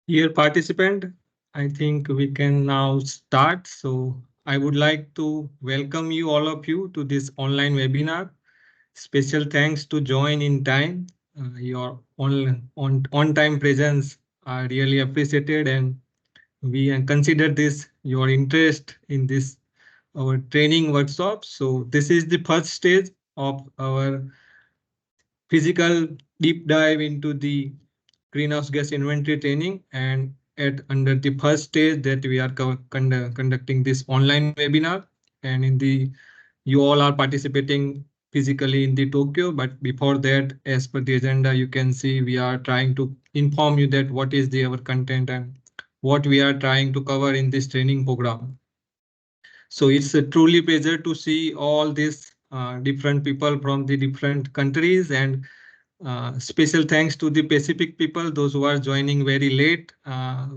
Dear participant, I think we can now start. So I would like to welcome you, all of you, to this online webinar. Special thanks to join in time. Your on-time presence are really appreciated, and we consider this your interest in this our training workshop. So this is the first stage of our physical deep dive into the greenhouse gas inventory training, and at under the first stage that we are conducting this online webinar, and in the you all are participating physically in the Tokyo, but before that, as per the agenda, you can see we are trying to inform you that what is the our content and what we are trying to cover in this training program. So it's a truly pleasure to see all these different people from the different countries, and special thanks to the Pacific people, those who are joining very late.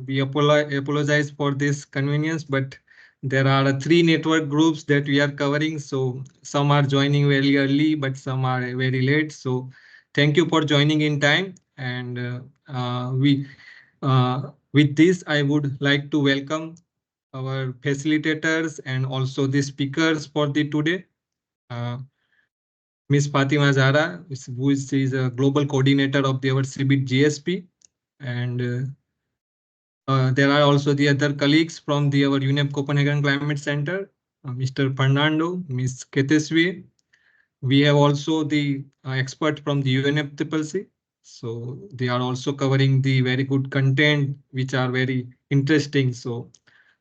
We apologize for this convenience, but there are three network groups that we are covering. So some are joining very early, but some are very late. So thank you for joining in time. And with this, I would like to welcome our facilitators and also the speakers for the today. Uh, Ms. Fatima Zara, who is a global coordinator of our CBIT-GSP, and there are also the other colleagues from our UNEP Copenhagen Climate Center, Mr. Fernando, Ms. Keteswe. We have also the expert from the UNFCCC. So they are also covering the very good content, which are very interesting. So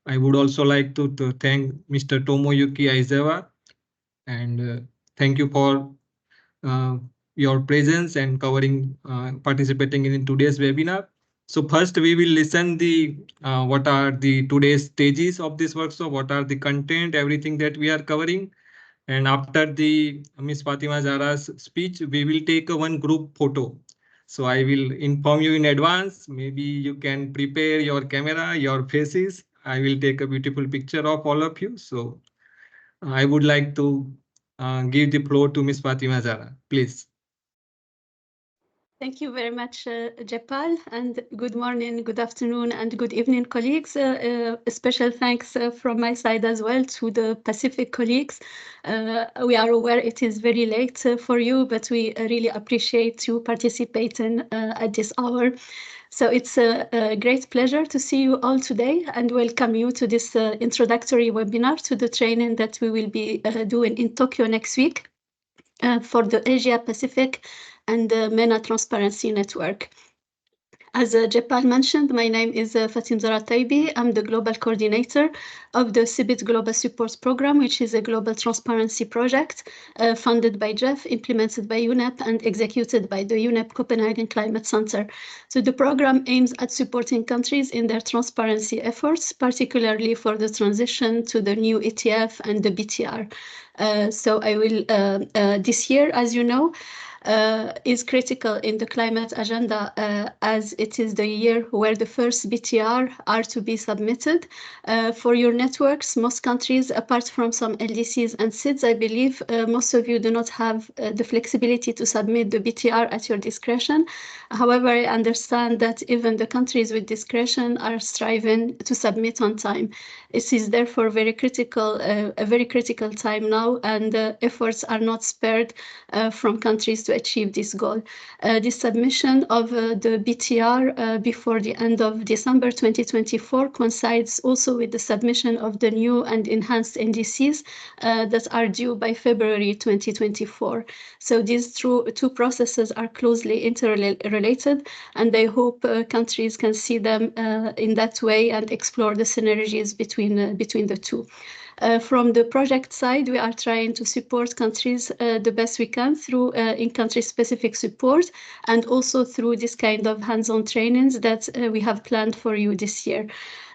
I would also like to thank Mr. Tomoyuki Aizawa, and thank you for uh, your presence and covering participating in today's webinar. So first we will listen the what are the today's stages of this workshop, what are the content, everything that we are covering. And after the Miss Fatima Zara's speech, we will take a one group photo. So I will inform you in advance. Maybe you can prepare your camera, your faces. I will take a beautiful picture of all of you. So I would like to give the floor to Miss Fatima Zara, please. Thank you very much, Japal, and good morning, good afternoon, and good evening, colleagues. A special thanks from my side as well to the Pacific colleagues. We are aware it is very late for you, but we really appreciate you participating at this hour. So it's a great pleasure to see you all today and welcome you to this introductory webinar to the training that we will be doing in Tokyo next week for the Asia-Pacific and the MENA Transparency Network. As Japal mentioned, my name is Fatim Zara Taibi. I'm the Global Coordinator of the CBIT Global Support Program, which is a global transparency project funded by GEF, implemented by UNEP, and executed by the UNEP Copenhagen Climate Center. So the program aims at supporting countries in their transparency efforts, particularly for the transition to the new ETF and the BTR. So I will, this year, as you know, is critical in the climate agenda as it is the year where the first BTR are to be submitted. For your networks, most countries, apart from some LDCs and SIDS, I believe most of you do not have the flexibility to submit the BTR at your discretion. However, I understand that even the countries with discretion are striving to submit on time. It is therefore very critical, a very critical time now, and efforts are not spared from countries to achieve this goal. The submission of the BTR before the end of December 2024 coincides also with the submission of the new and enhanced NDCs that are due by February 2024. So these two processes are closely interrelated, and I hope countries can see them in that way and explore the synergies between the two. From the project side, we are trying to support countries the best we can through in-country specific support and also through this kind of hands-on trainings that we have planned for you this year.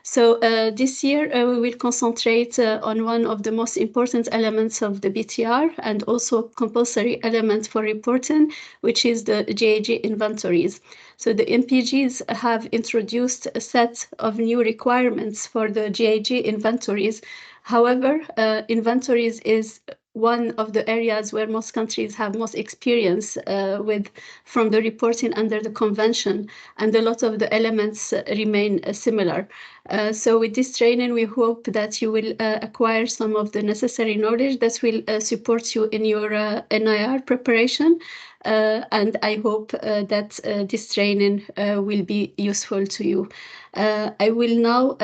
So this year we will concentrate on one of the most important elements of the BTR and also compulsory element for reporting, which is the GHG inventories. So the MPGs have introduced a set of new requirements for the GHG inventories. However, inventories is one of the areas where most countries have most experience from the reporting under the convention, and a lot of the elements remain similar. So with this training, we hope that you will acquire some of the necessary knowledge that will support you in your NIR preparation. And I hope that this training will be useful to you. I will now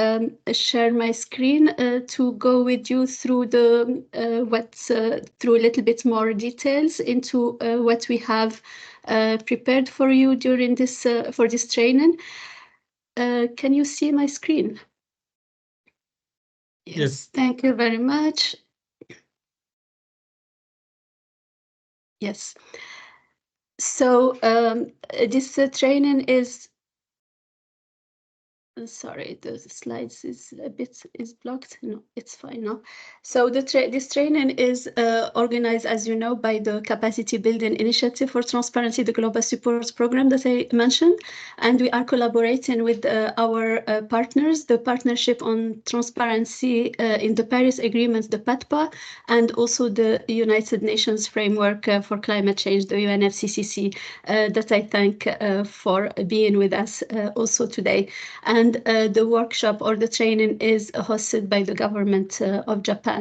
share my screen to go with you through through a little bit more details into what we have prepared for you during this for this training. Can you see my screen? Yes, thank you very much. Yes. So this training is, sorry, the slides is a bit blocked. No, it's fine now. So this training is organized, as you know, by the Capacity Building Initiative for Transparency, the Global Support Program that I mentioned, and we are collaborating with our partners, the Partnership on Transparency in the Paris Agreement, the PATPA, and also the United Nations Framework for Climate Change, the UNFCCC, that I thank for being with us also today. And the workshop or the training is hosted by the government of Japan.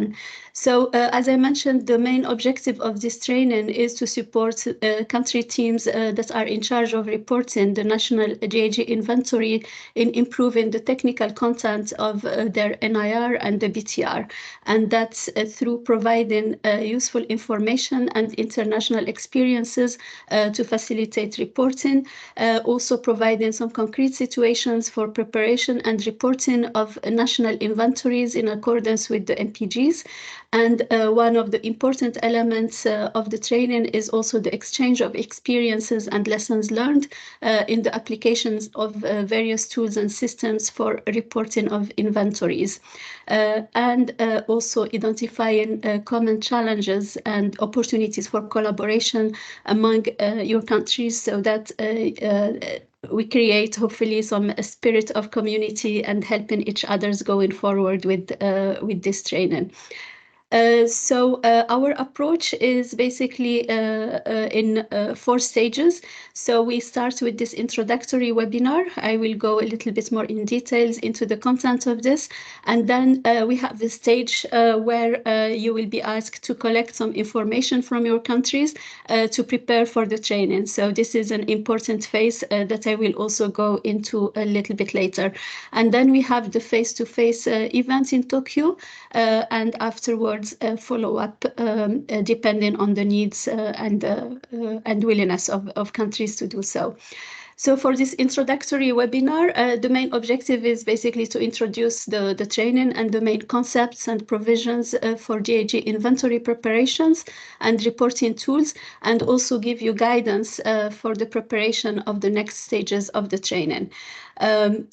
So as I mentioned, the main objective of this training is to support country teams that are in charge of reporting the national GHG inventory in improving the technical content of their NIR and the BTR. And that's through providing useful information and international experiences to facilitate reporting, also providing some concrete situations for preparation and reporting of national inventories in accordance with the MPGs. And one of the important elements of the training is also the exchange of experiences and lessons learned in the applications of various tools and systems for reporting of inventories. And also identifying common challenges and opportunities for collaboration among your countries, so that we create hopefully some spirit of community and helping each others going forward with this training. So our approach is basically in 4 stages. So we start with this introductory webinar. I will go a little bit more in details into the content of this. And then we have the stage where you will be asked to collect some information from your countries to prepare for the training. So this is an important phase that I will also go into a little bit later. And then we have the face-to-face event in Tokyo, and afterwards follow up depending on the needs and willingness of countries to do so. So for this introductory webinar, the main objective is basically to introduce the training and the main concepts and provisions for GHG inventory preparations and reporting tools, and also give you guidance for the preparation of the next stages of the training.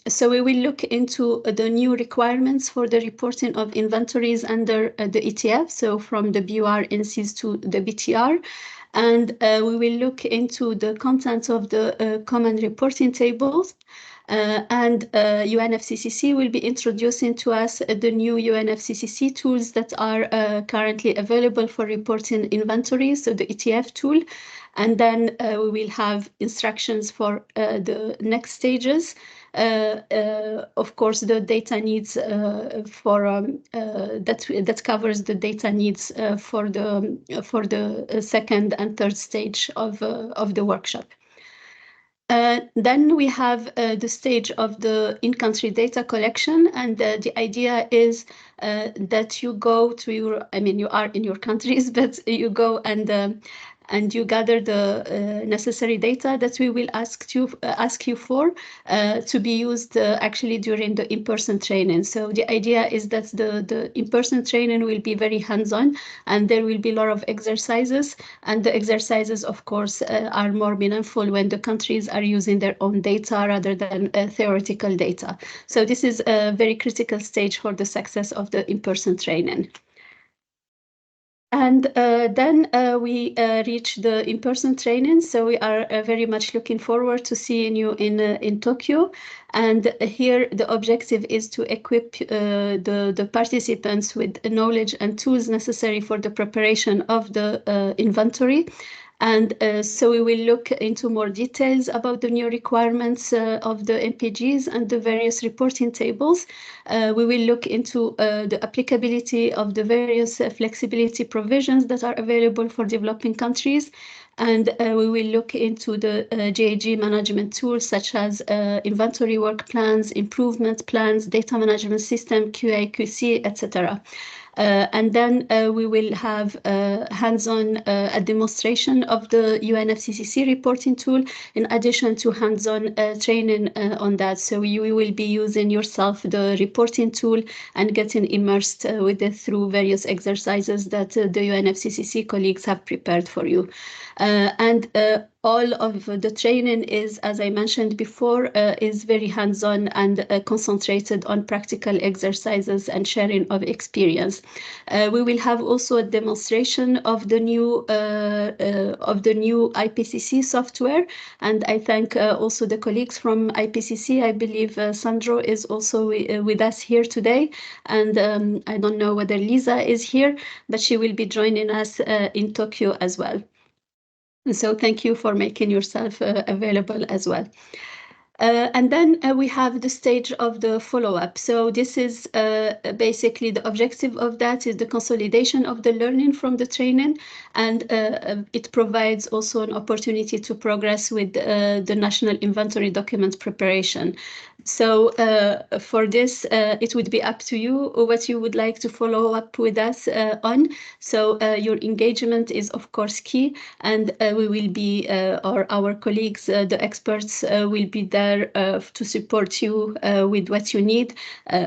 So we will look into the new requirements for the reporting of inventories under the ETF, so from the BUR NCs to the BTR. And we will look into the content of the common reporting tables. And UNFCCC will be introducing to us the new UNFCCC tools that are currently available for reporting inventories, so the ETF tool. And then we will have instructions for the next stages. Of course, the data needs that covers the data needs for the second and third stage of the workshop. Then we have the stage of the in-country data collection, and the idea is that you go to your, I mean, you are in your countries, but you go and you gather the necessary data that we will ask you for to be used actually during the in-person training. So the idea is that the in-person training will be very hands-on, and there will be a lot of exercises, and the exercises, of course, are more meaningful when the countries are using their own data rather than theoretical data. So this is a very critical stage for the success of the in-person training. And then we reach the in-person training. So we are very much looking forward to seeing you in Tokyo. And here the objective is to equip the participants with knowledge and tools necessary for the preparation of the inventory. And so we will look into more details about the new requirements of the MPGs and the various reporting tables. We will look into the applicability of the various flexibility provisions that are available for developing countries. And we will look into the GHG management tools such as inventory work plans, improvement plans, data management system, QA, QC, etc. And then we will have hands-on a demonstration of the UNFCCC reporting tool, in addition to hands-on training on that. So you will be using yourself the reporting tool and getting immersed with it through various exercises that the UNFCCC colleagues have prepared for you. And all of the training is, as I mentioned before, is very hands-on and concentrated on practical exercises and sharing of experience. We will have also a demonstration of the new IPCC software, and I thank also the colleagues from IPCC. I believe Sandro is also with us here today, and I don't know whether Lisa is here, but she will be joining us in Tokyo as well. So thank you for making yourself available as well. And then we have the stage of the follow-up. So this is basically the objective of that is the consolidation of the learning from the training, and it provides also an opportunity to progress with the national inventory document preparation. So for this, it would be up to you what you would like to follow up with us on. So your engagement is of course key, and we will be, or our colleagues, the experts will be there to support you with what you need.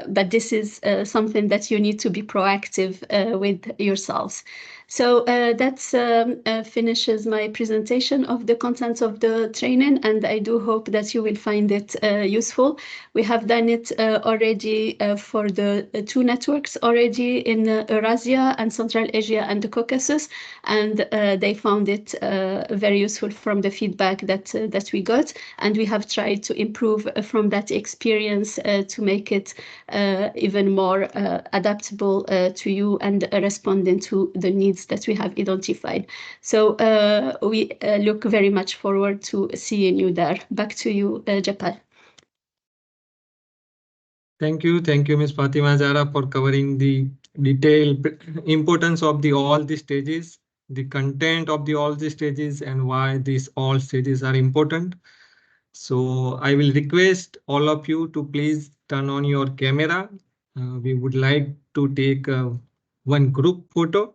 But this is something that you need to be proactive with yourselves. So that finishes my presentation of the contents of the training, and I do hope that you will find it useful. We have done it already for the two networks already in Eurasia and Central Asia and the Caucasus, and they found it very useful from the feedback that we got, and we have tried to improve from that experience to make it even more adaptable to you and responding to the needs that we have identified. So we look very much forward to seeing you there. Back to you, Japal. Thank you, Ms. Fatima Zara, for covering the detailed importance of the all the stages, the content of the all the stages, and why these all stages are important. So I will request all of you to please turn on your camera. We would like to take one group photo.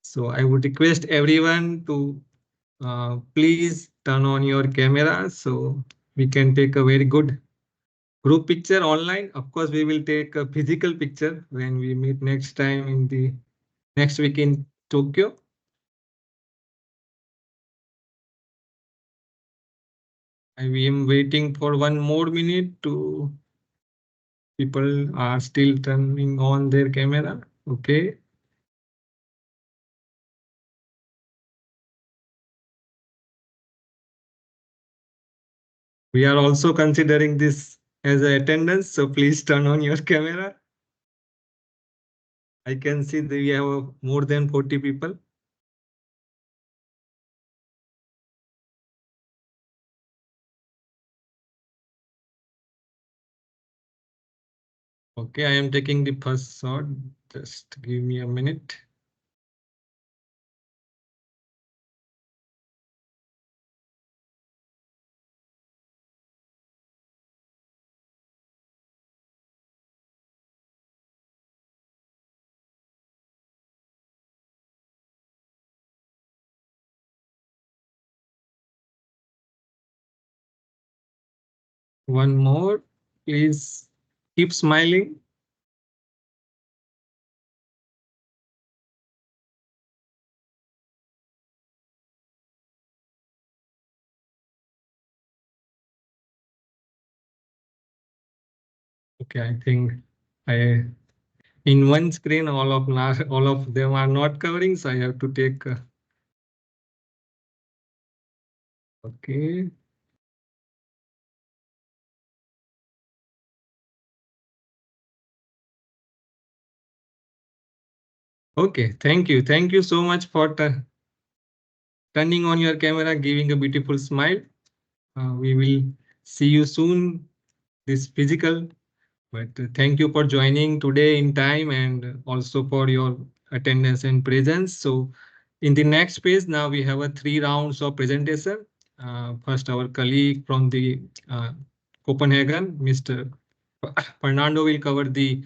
So I would request everyone to please turn on your camera so we can take a very good group picture online. Of course, we will take a physical picture when we meet next time in the next week in Tokyo. I am waiting for one more minute to people are still turning on their camera. Okay. We are also considering this as a attendance, so please turn on your camera. I can see that we have more than 40 people. Okay, I am taking the first shot. Just give me a minute. One more, please keep smiling. Okay, I think I In one screen, all of them are not covering, so I have to take. Okay. Okay, thank you. Thank you so much for turning on your camera, giving a beautiful smile. We will see you soon, this physical. But thank you for joining today in time and also for your attendance and presence. So in the next page, now we have a 3 rounds of presentation. First, our colleague from the Copenhagen, Mr. Fernando will cover the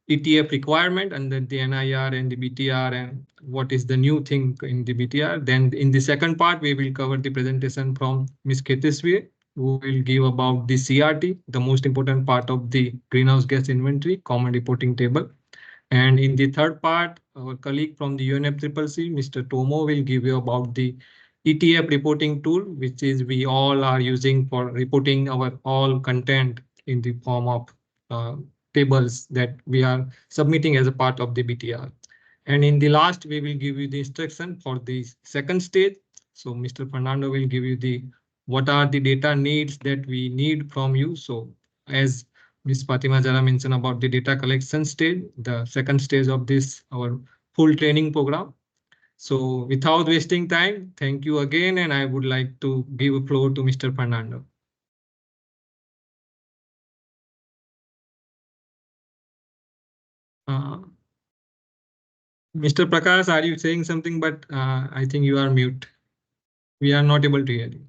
ETF requirement under the NIR and the BTR and what is the new thing in the BTR. Then in the second part, we will cover the presentation from Ms. Keteswe, who will give about the CRT, the most important part of the greenhouse gas inventory, common reporting table. And in the third part, our colleague from the UNFCCC, Mr. Tomo, will give you about the ETF reporting tool, which is we all are using for reporting our all content in the form of uh, tables that we are submitting as a part of the BTR. And in the last, we will give you the instruction for the second stage. So Mr. Fernando will give you the what are the data needs that we need from you. So as Ms. Fatima Jara mentioned about the data collection stage, the second stage of this, our full training program. So without wasting time, thank you again. And I would like to give a floor to Mr. Fernando. Uh, Mr. Prakash, are you saying something? But I think you are mute. We are not able to hear you.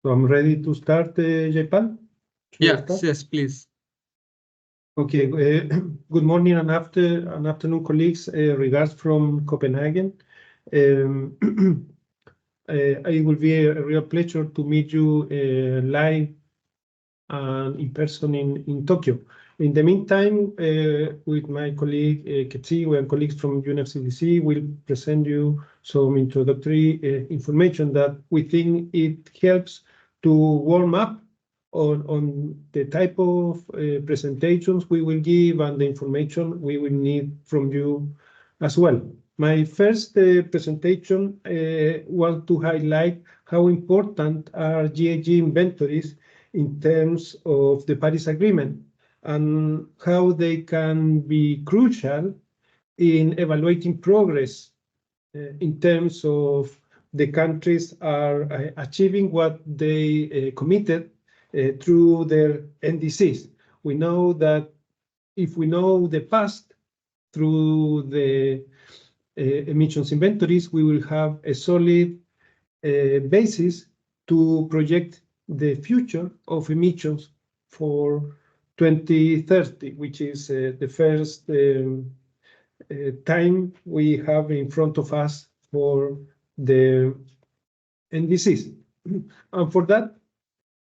So I'm ready to start, Jaipal? Yes, yes, please. Okay, good morning and afternoon, colleagues. Regards from Copenhagen. Um, it will be a real pleasure to meet you live and in person in Tokyo. In the meantime, with my colleague Ketsi and colleagues from UNFCDC, we'll present you some introductory information that we think it helps to warm up on the type of presentations we will give and the information we will need from you as well. My first presentation was to highlight how important are GHG inventories in terms of the Paris Agreement and how they can be crucial in evaluating progress in terms of the countries are achieving what they committed through their NDCs. We know that if we know the past through the emissions inventories, we will have a solid basis to project the future of emissions for 2030, which is the first time we have in front of us for the NDCs. And for that,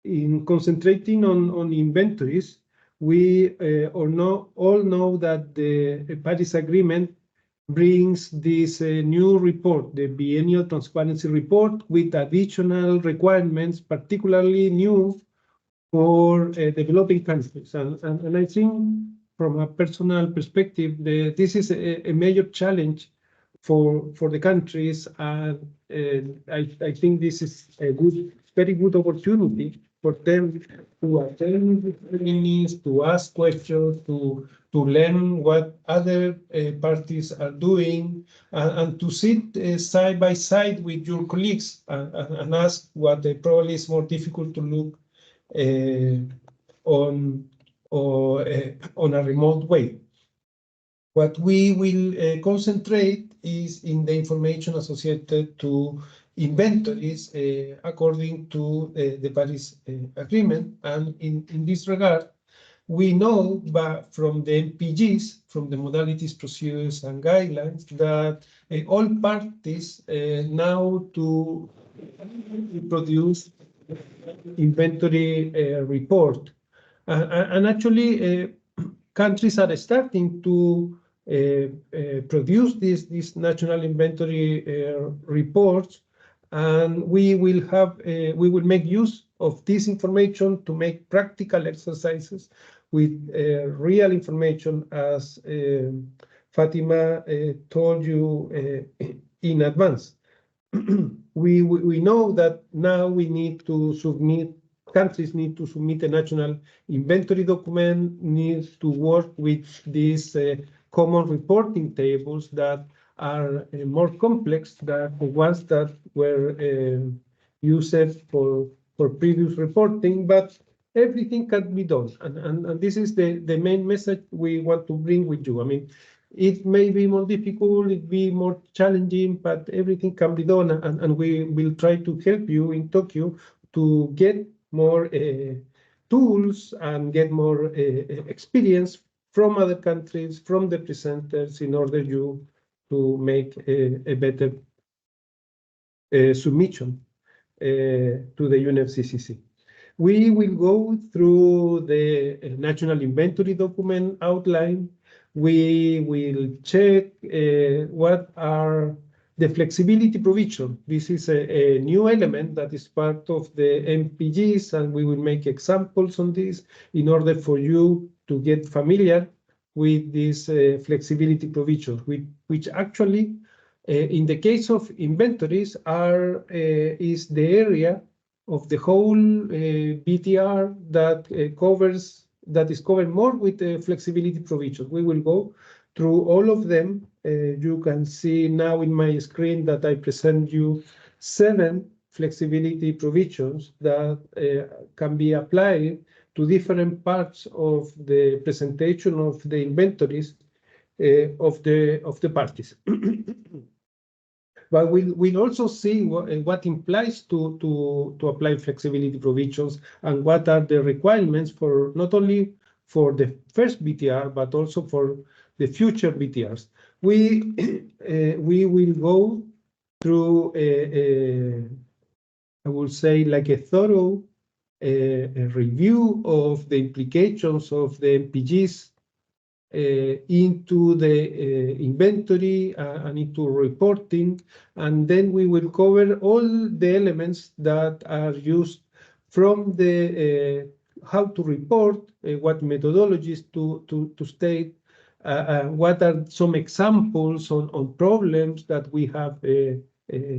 in concentrating on inventories, we all know that the Paris Agreement brings this new report, the Biennial Transparency Report, with additional requirements, particularly new for developing countries. And I think from a personal perspective, this is a major challenge for the countries. And I think this is a very good opportunity for them to attend trainings, to ask questions, to learn what other parties are doing, and to sit side by side with your colleagues and ask what probably is more difficult to look on on a remote way. What we will concentrate is in the information associated to inventories according to the Paris Agreement. And in this regard, we know from the MPGs, from the modalities, procedures, and guidelines, that all parties now to produce inventory report. And actually, countries are starting to produce these national inventory reports, and we will make use of this information to make practical exercises with real information, as Fatima told you in advance. We know that now we need to submit, countries need to submit a national inventory document, needs to work with these common reporting tables that are more complex than the ones that were used for previous reporting, but everything can be done. And this is the main message we want to bring with you. I mean, it may be more difficult, it be more challenging, but everything can be done, and we will try to help you in Tokyo to get more tools and get more experience from other countries, from the presenters, in order you to make a better submission to the UNFCCC. We will go through the national inventory document outline. We will check what are the flexibility provision. This is a new element that is part of the MPGs, and we will make examples on this in order for you to get familiar with this flexibility provision, which actually, in the case of inventories, is the area of the whole BTR that is covered more with the flexibility provisions. We will go through all of them. You can see now in my screen that I present you 7 flexibility provisions that can be applied to different parts of the presentation of the inventories of the parties. But we'll also see what implies to apply flexibility provisions and what are the requirements for not only for the first BTR, but also for the future BTRs. We will go through I would say, like a thorough a review of the implications of the MPGs into the inventory and into reporting, and then we will cover all the elements that are used from the how to report, what methodologies to state, what are some examples on problems that we have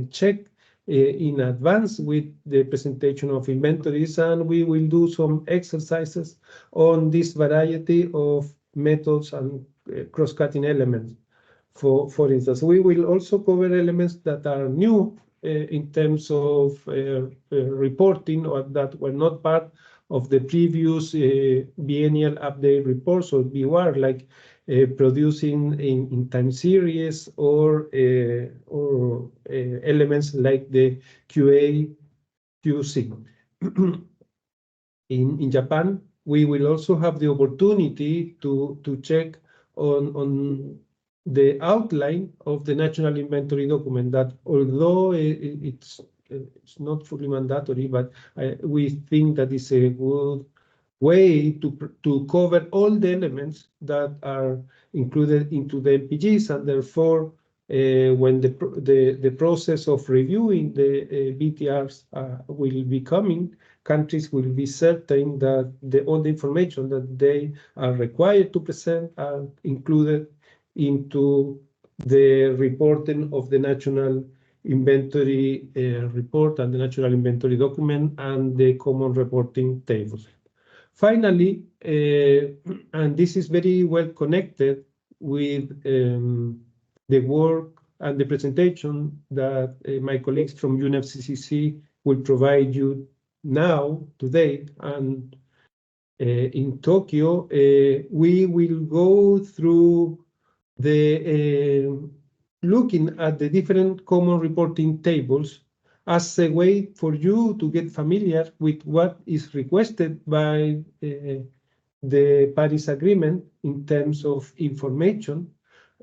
checked in advance with the presentation of inventories, and we will do some exercises on this variety of methods and cross-cutting elements. For instance, we will also cover elements that are new in terms of reporting, or that were not part of the previous biennial update reports, or BUR, like producing in time series, or elements like the QA, QC. In Japan, we will also have the opportunity to check on the outline of the national inventory document, that although it's not fully mandatory, but we think that is a good way to cover all the elements that are included into the MPGs, and therefore when the process of reviewing the BTRs will be coming, countries will be certain that all the information that they are required to present are included into the reporting of the national inventory report and the national inventory document and the common reporting tables. Finally, and this is very well connected with the work and the presentation that my colleagues from UNFCCC will provide you now, today, and in Tokyo, we will go through the looking at the different common reporting tables as a way for you to get familiar with what is requested by the Paris Agreement in terms of information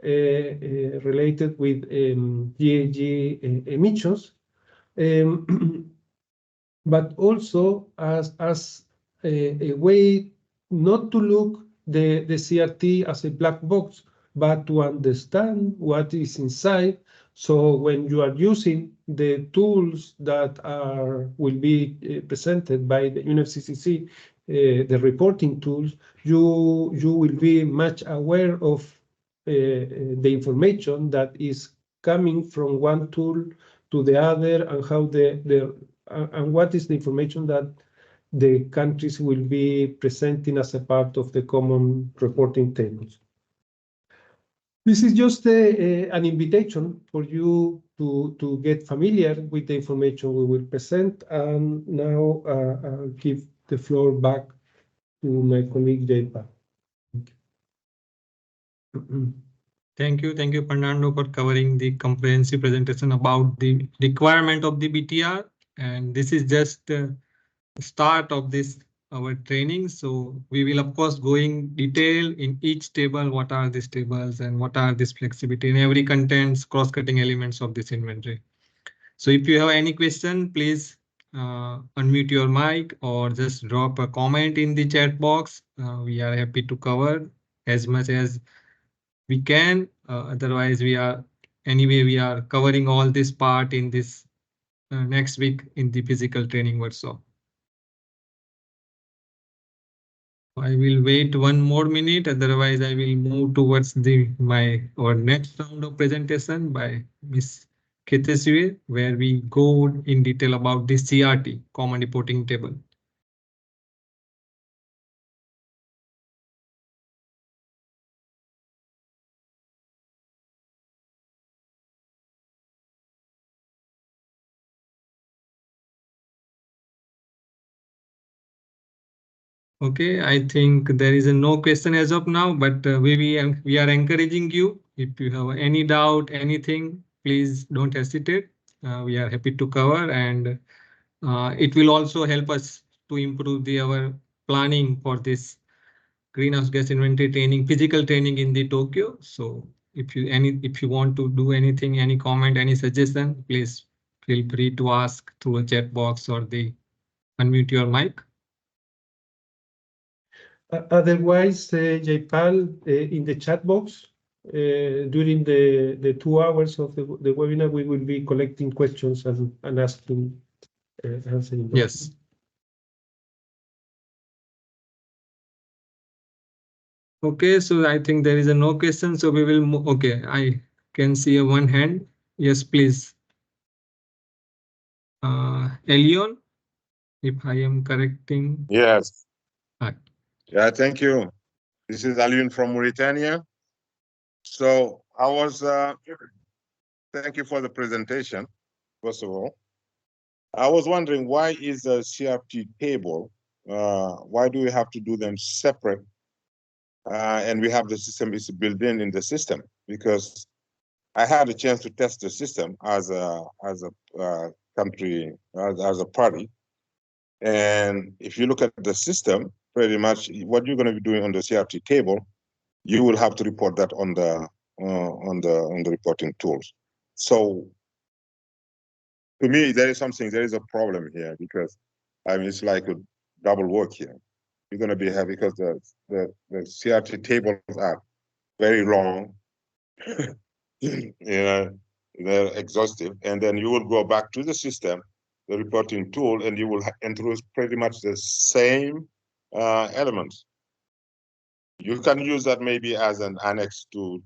related with GHG emissions, but also as a way not to look the CRT as a black box, but to understand what is inside. So when you are using the tools that will be presented by the UNFCCC, the reporting tools, you will be much aware of the information that is coming from one tool to the other, and how and what is the information that the countries will be presenting as a part of the common reporting tables. This is just an invitation for you to get familiar with the information we will present. And now I'll give the floor back to my colleague Jaipa. Thank you, Fernando, for covering the comprehensive presentation about the requirement of the BTR. And this is just the start of this our training. So we will of course going detail in each table, what are these tables and what are this flexibility in every contents, cross-cutting elements of this inventory. So if you have any question, please unmute your mic or just drop a comment in the chat box. We are happy to cover as much as we can. Otherwise, we are covering all this part in this next week in the physical training workshop. I will wait one more minute. Otherwise, I will move towards our next round of presentation by Ms. Keteswe, where we go in detail about the CRT, Common Reporting Table. Okay, I think there is no question as of now, but we are encouraging you. If you have any doubt, anything, please don't hesitate. We are happy to cover, and it will also help us to improve our planning for this greenhouse gas inventory training, physical training in the Tokyo. So if you want to do anything, any comment, any suggestion, please feel free to ask through a chat box or unmute your mic. Otherwise, Jaipal, in the chat box, during the 2 hours of the webinar, we will be collecting questions and asking, answering them. Yes. Okay, so I think there is no question, so we will move. Okay, I can see one hand. Yes, please. Elion, if I am correcting. Yes. Hi. Yeah, thank you. This is Aliun from Mauritania. So I was, thank you for the presentation, first of all. I was wondering, why is a CRT table, why do we have to do them separate? And we have the system is built in the system, because I had a chance to test the system as a country, as a party. And if you look at the system, pretty much what you're going to be doing on the CRT table, you will have to report that on the reporting tools. So to me, there is a problem here, because I mean, it's like a double work here. You're going to be having, because the CRT tables are very long, they're exhaustive, and then you will go back to the system, the reporting tool, and you will introduce pretty much the same elements. You can use that maybe as an annex to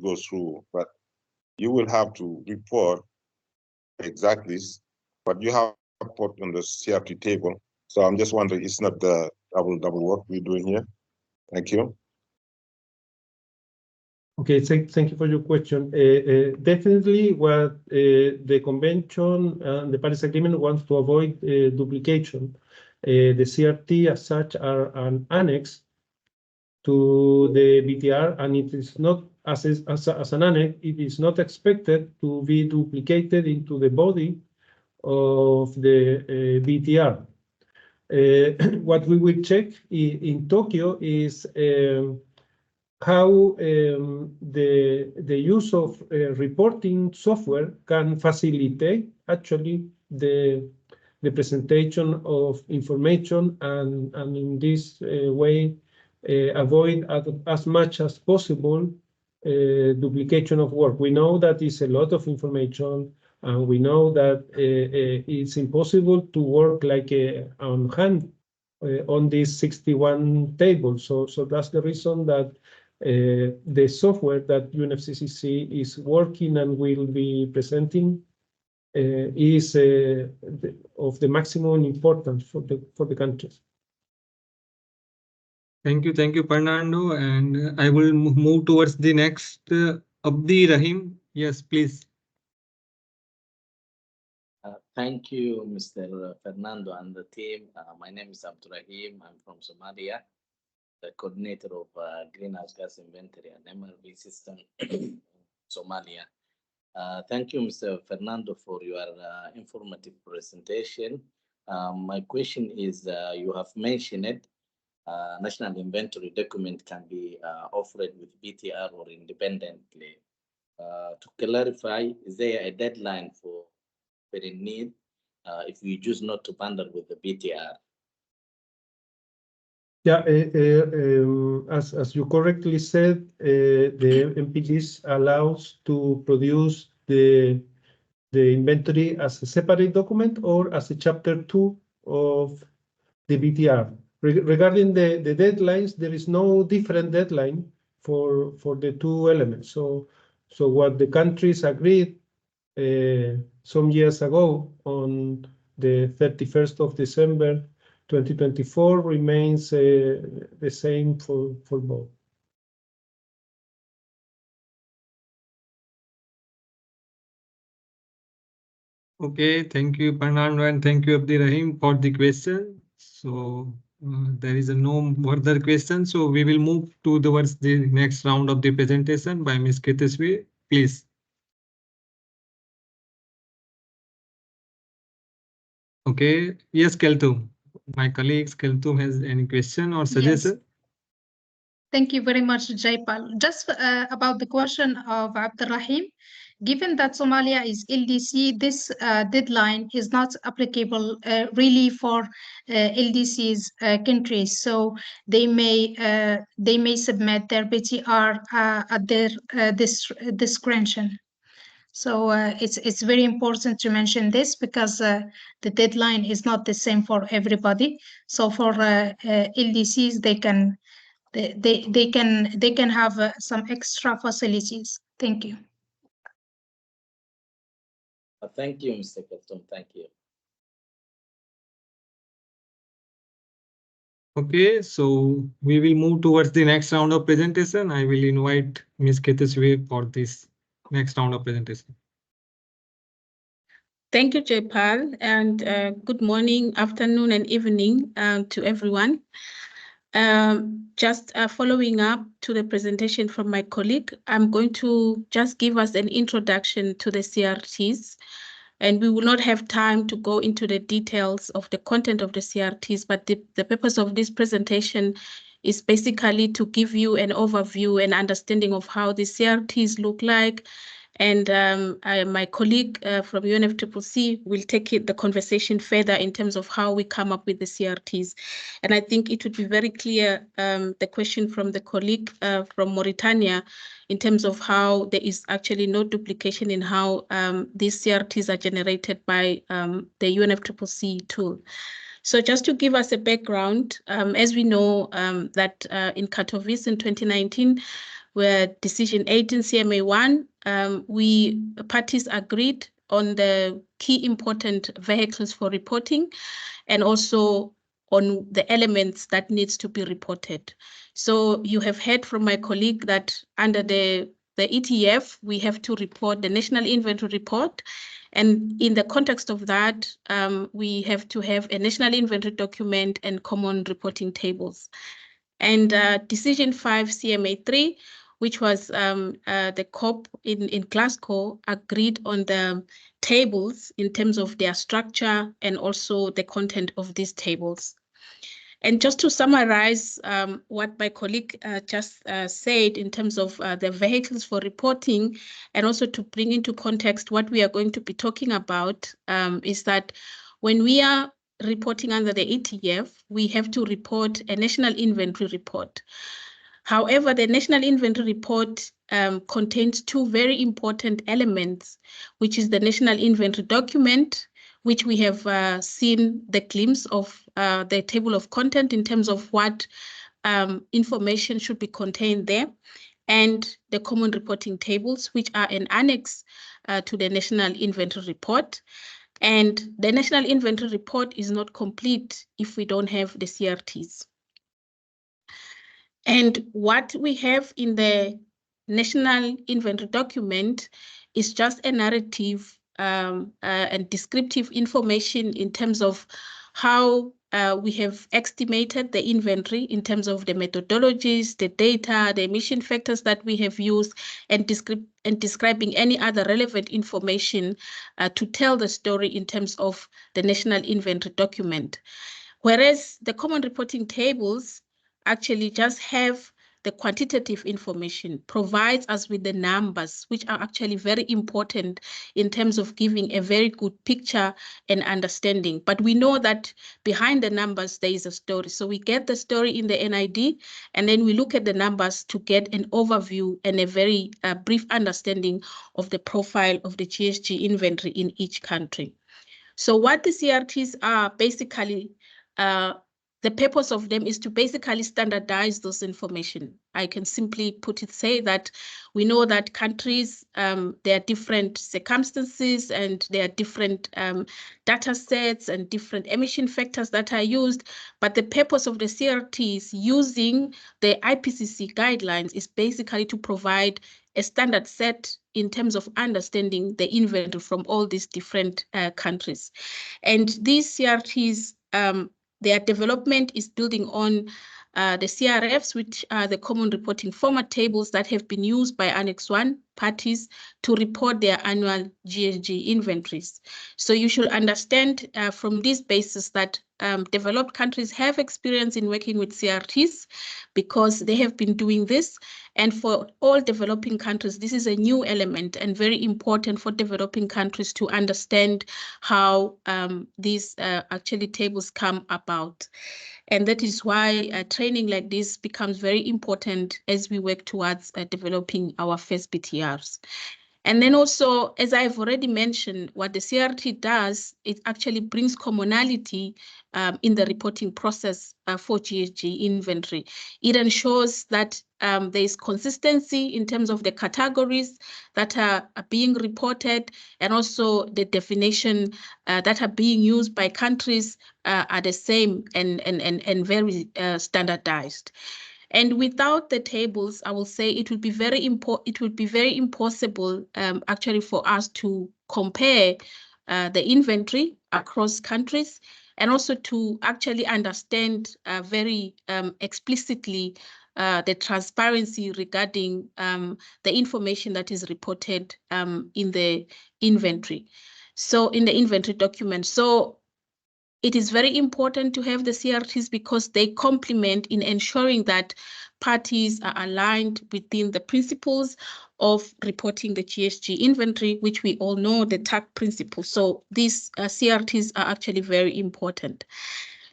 go through, but you will have to report exactly what you have put on the CRT table. So I'm just wondering, it's not the double work we're doing here. Thank you. Okay, thank you for your question. Definitely, what the convention and the Paris Agreement wants to avoid duplication. The CRT as such are an annex to the BTR, and it is not, as an annex, it is not expected to be duplicated into the body of the BTR. What we will check in Tokyo is how the use of reporting software can facilitate actually the presentation of information, and in this way avoid as much as possible duplication of work. We know that it's a lot of information, and we know that it's impossible to work like on hand on these 61 tables. So that's the reason that the software that UNFCCC is working and will be presenting is of the maximum importance for the countries. Thank you, Fernando. And I will move towards the next Abdi Rahim. Yes, please. Thank you, Mr. Fernando and the team. My name is Abdurrahim. I'm from Somalia, the coordinator of greenhouse gas inventory and MRV system in Somalia. Thank you, Mr. Fernando, for your informative presentation. My question is, you have mentioned it, national inventory document can be offered with BTR or independently. To clarify, is there a deadline for in need if we choose not to bundle with the BTR? Yeah, as you correctly said, the MPGs allows to produce the inventory as a separate document or as a chapter 2 of the BTR. Regarding the deadlines, there is no different deadline for the two elements. So what the countries agreed some years ago on the 31st of December 2024 remains the same for both. Okay, thank you, Fernando, and thank you, Abdi Rahim, for the question. So there is no further question. So we will move towards the next round of the presentation by Ms. Ketesvi. Please. Okay. Yes, Keltum. My colleagues, Keltum has any question or suggestion? Yes. Thank you very much, Jaipal. Just about the question of Abdurrahim, given that Somalia is LDC, this deadline is not applicable really for LDC's countries. So they may submit their BTR at their discretion. So it's very important to mention this because the deadline is not the same for everybody. So for LDCs, they can have some extra facilities. Thank you. Thank you, Mr. Kelton. Thank you. Okay, so we will move towards the next round of presentation. I will invite Ms. Ketesvi for this next round of presentation. Thank you, Jaipal, and good morning, afternoon, and evening to everyone. Just following up to the presentation from my colleague, I'm going to just give us an introduction to the CRTs. And we will not have time to go into the details of the content of the CRTs, but the purpose of this presentation is basically to give you an overview and understanding of how the CRTs look like. And my colleague from UNFCCC will take the conversation further in terms of how we come up with the CRTs. And I think it would be very clear, the question from the colleague from Mauritania, in terms of how there is actually no duplication in how these CRTs are generated by the UNFCCC tool. So just to give us a background, as we know that in Katowice in 2019, where decision 18 CMA1, parties agreed on the key important vehicles for reporting and also on the elements that needs to be reported. So you have heard from my colleague that under the ETF, we have to report the National Inventory Report. And in the context of that, we have to have a National Inventory document and common reporting tables. And Decision 5 CMA3, which was the COP in Glasgow, agreed on the tables in terms of their structure and also the content of these tables. And just to summarize what my colleague just said in terms of the vehicles for reporting, and also to bring into context what we are going to be talking about, is that when we are reporting under the ETF, we have to report a national inventory report. However, the national inventory report contains two very important elements, which is the national inventory document, which we have seen the glimpse of the table of content in terms of what information should be contained there, and the common reporting tables, which are an annex to the national inventory report. And the national inventory report is not complete if we don't have the CRTs. And what we have in the national inventory document is just a narrative and descriptive information in terms of how we have estimated the inventory in terms of the methodologies, the data, the emission factors that we have used, and describing any other relevant information to tell the story in terms of the national inventory document. Whereas the common reporting tables actually just have the quantitative information, provides us with the numbers, which are actually very important in terms of giving a very good picture and understanding. But we know that behind the numbers, there is a story. So we get the story in the NID, and then we look at the numbers to get an overview and a very brief understanding of the profile of the GHG inventory in each country. So what the CRTs are basically, the purpose of them is to basically standardize this information. I can simply say that we know that countries, there are different circumstances and there are different data sets and different emission factors that are used. But the purpose of the CRTs using the IPCC guidelines is basically to provide a standard set in terms of understanding the inventory from all these different countries. And these CRTs, their development is building on the CRFs, which are the common reporting format tables that have been used by Annex 1 parties to report their annual GHG inventories. So you should understand from this basis that developed countries have experience in working with CRTs because they have been doing this. And for all developing countries, this is a new element and very important for developing countries to understand how these actually tables come about. And that is why training like this becomes very important as we work towards developing our first BTRs. And then also, as I've already mentioned, what the CRT does, it actually brings commonality in the reporting process for GHG inventory. It ensures that there is consistency in terms of the categories that are being reported, and also the definition that are being used by countries are the same and very standardized. And without the tables, I will say it would be very impossible actually for us to compare the inventory across countries, and also to actually understand very explicitly the transparency regarding the information that is reported in the inventory. So in the inventory document. So it is very important to have the CRTs because they complement in ensuring that parties are aligned within the principles of reporting the GHG inventory, which we all know the TAC principle. So these CRTs are actually very important.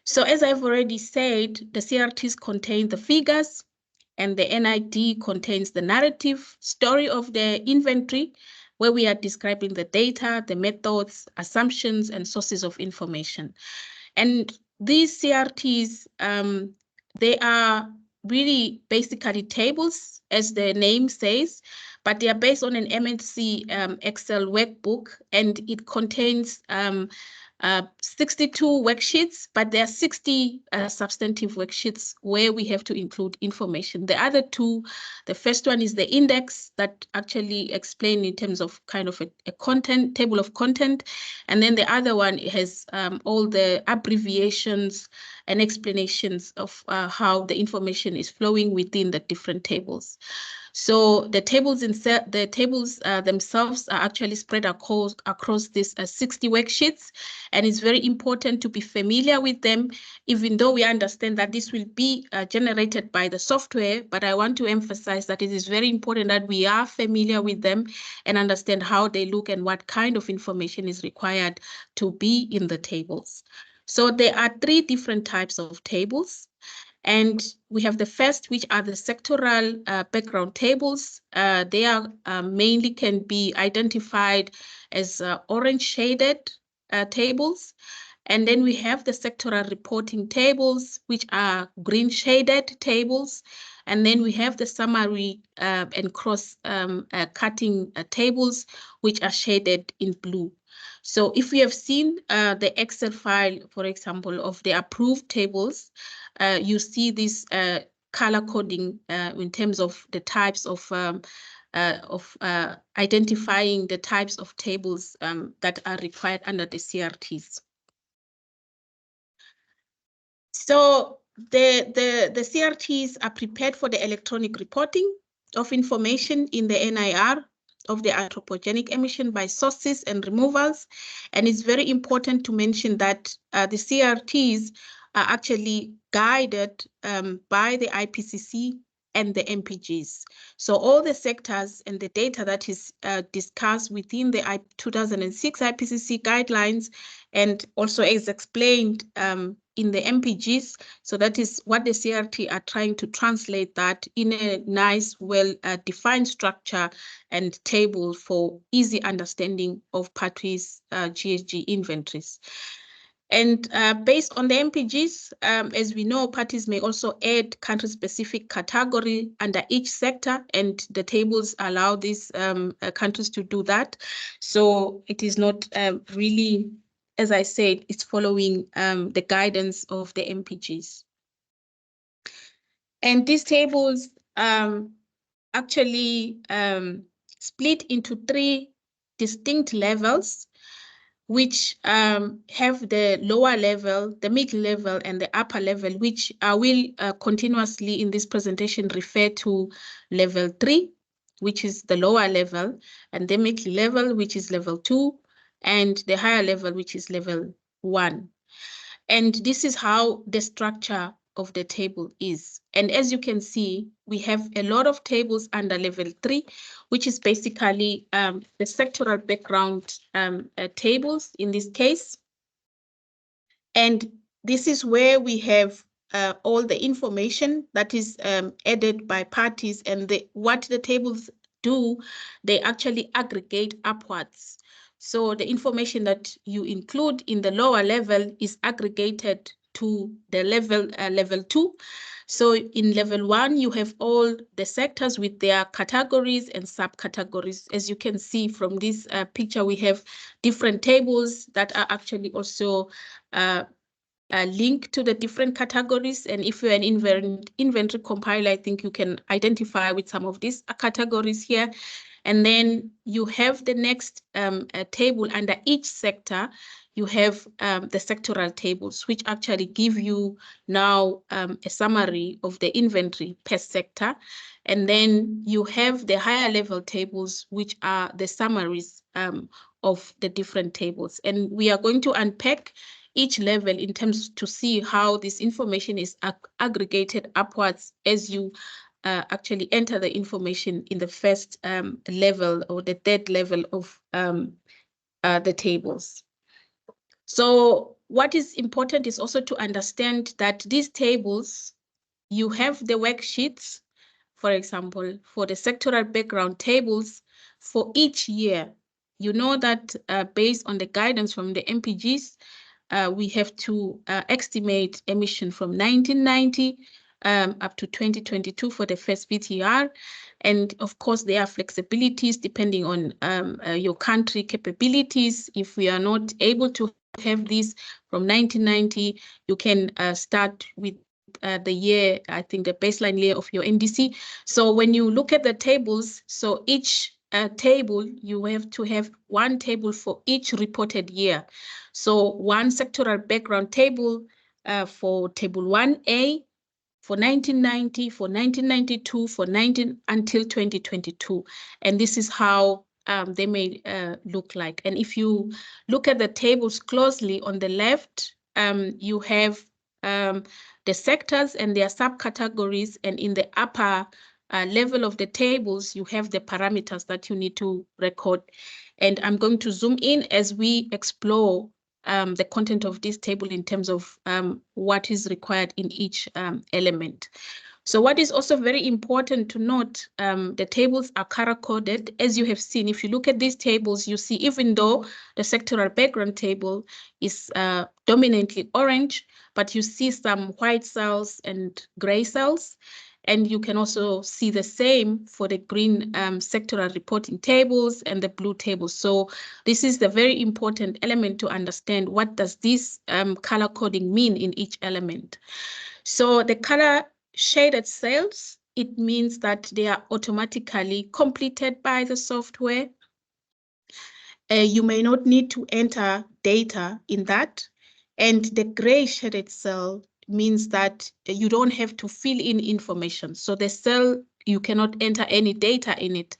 So as I've already said, the CRTs contain the figures, and the NID contains the narrative story of the inventory, where we are describing the data, the methods, assumptions, and sources of information. And these CRTs, they are really basically tables, as the name says, but they are based on an MNC Excel workbook, and it contains 62 worksheets, but there are 60 substantive worksheets where we have to include information. The other two, the first one is the index that actually explain in terms of kind of a content, table of content. And then the other one has all the abbreviations and explanations of how the information is flowing within the different tables. So the tables themselves are actually spread across these 60 worksheets, and it's very important to be familiar with them, even though we understand that this will be generated by the software. But I want to emphasize that it is very important that we are familiar with them and understand how they look and what kind of information is required to be in the tables. So there are 3 different types of tables. And we have the first, which are the sectoral background tables. They are mainly can be identified as orange shaded tables. And then we have the sectoral reporting tables, which are green shaded tables. And then we have the summary and cross cutting tables, which are shaded in blue. So if we have seen the Excel file, for example, of the approved tables, you see this color coding in terms of the types of identifying the types of tables that are required under the CRTs. So the CRTs are prepared for the electronic reporting of information in the NIR of the anthropogenic emission by sources and removals. And it's very important to mention that the CRTs are actually guided by the IPCC and the MPGs. So all the sectors and the data that is discussed within the 2006 IPCC guidelines and also is explained in the MPGs. So that is what the CRT are trying to translate that in a nice, well-defined structure and table for easy understanding of parties' GHG inventories. And based on the MPGs, as we know, parties may also add country-specific category under each sector, and the tables allow these countries to do that. So it is not really, as I said, it's following the guidance of the MPGs. And these tables actually split into 3 distinct levels, which have the lower level, the middle level, and the upper level, which I will continuously in this presentation refer to level 3, which is the lower level, and the middle level, which is level 2, and the higher level, which is level 1. And this is how the structure of the table is. And as you can see, we have a lot of tables under level 3, which is basically the sectoral background tables in this case. And this is where we have all the information that is added by parties, and what the tables do, they actually aggregate upwards. So the information that you include in the lower level is aggregated to the level 2. So in level 1, you have all the sectors with their categories and subcategories. As you can see from this picture, we have different tables that are actually also linked to the different categories. And if you're an inventory compiler, I think you can identify with some of these categories here. And then you have the next table under each sector. You have the sectoral tables, which actually give you now a summary of the inventory per sector. And then you have the higher level tables, which are the summaries of the different tables. And we are going to unpack each level in terms to see how this information is aggregated upwards as you actually enter the information in the first level or the third level of the tables. So what is important is also to understand that these tables, you have the worksheets, for example, for the sectoral background tables for each year. You know that based on the guidance from the MPGs, we have to estimate emission from 1990 up to 2022 for the first BTR. And of course, there are flexibilities depending on your country capabilities. If we are not able to have this from 1990, you can start with the year, I think the baseline year of your NDC. So when you look at the tables, so each table, you have to have one table for each reported year. So one sectoral background table for table 1A for 1990, for 1992, for until 2022. And this is how they may look like. And if you look at the tables closely on the left, you have the sectors and their subcategories, and in the upper level of the tables, you have the parameters that you need to record. And I'm going to zoom in as we explore the content of this table in terms of what is required in each element. So what is also very important to note, the tables are color-coded. As you have seen, if you look at these tables, you see even though the sectoral background table is dominantly orange, but you see some white cells and gray cells. And you can also see the same for the green sectoral reporting tables and the blue tables. So this is the very important element to understand what does this color coding mean in each element. So the color shaded cells, it means that they are automatically completed by the software. You may not need to enter data in that. And the gray shaded cell means that you don't have to fill in information. So the cell, you cannot enter any data in it.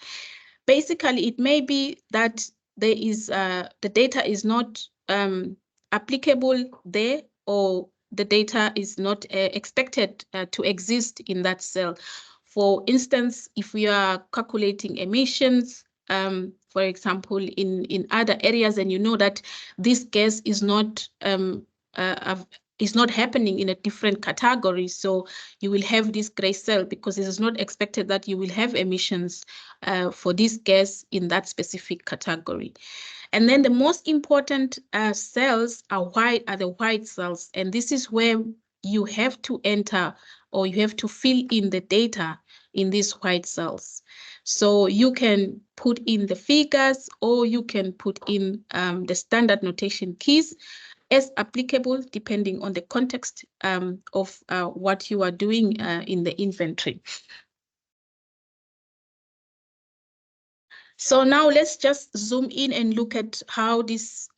Basically, it may be that there is the data is not applicable there, or the data is not expected to exist in that cell. For instance, if we are calculating emissions, for example, in other areas, and you know that this gas is not happening in a different category, so you will have this gray cell because it is not expected that you will have emissions for this gas in that specific category. And then the most important cells are the white cells, and this is where you have to enter or you have to fill in the data in these white cells. So you can put in the figures or you can put in the standard notation keys as applicable depending on the context of what you are doing in the inventory. So now let's just zoom in and look at how this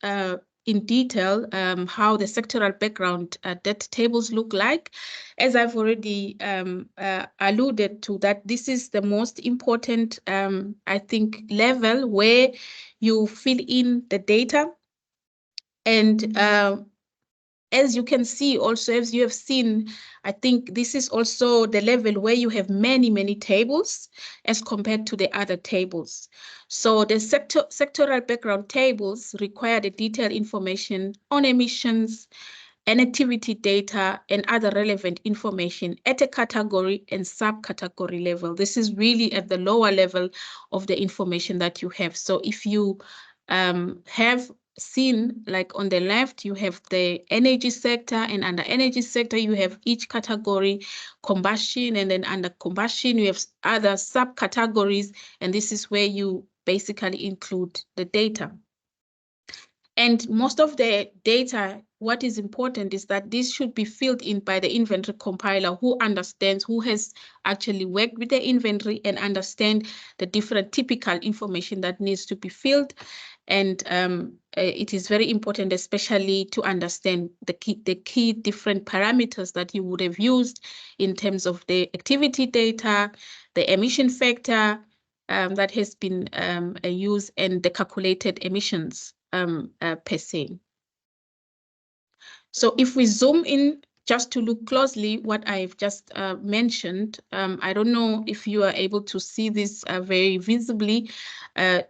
in detail, how the sectoral background data tables look like. As I've already alluded to, that this is the most important, I think, level where you fill in the data. And as you can see also, as you have seen, I think this is also the level where you have many, many tables as compared to the other tables. So the sectoral background tables require the detailed information on emissions and activity data and other relevant information at a category and subcategory level. This is really at the lower level of the information that you have. So if you have seen, like on the left, you have the energy sector, and under energy sector, you have each category, combustion, and then under combustion, you have other subcategories, and this is where you basically include the data. And most of the data, what is important is that this should be filled in by the inventory compiler who understands, who has actually worked with the inventory and understand the different typical information that needs to be filled. And it is very important, especially to understand the key different parameters that you would have used in terms of the activity data, the emission factor that has been used, and the calculated emissions per se. So if we zoom in just to look closely what I've just mentioned, I don't know if you are able to see this very visibly.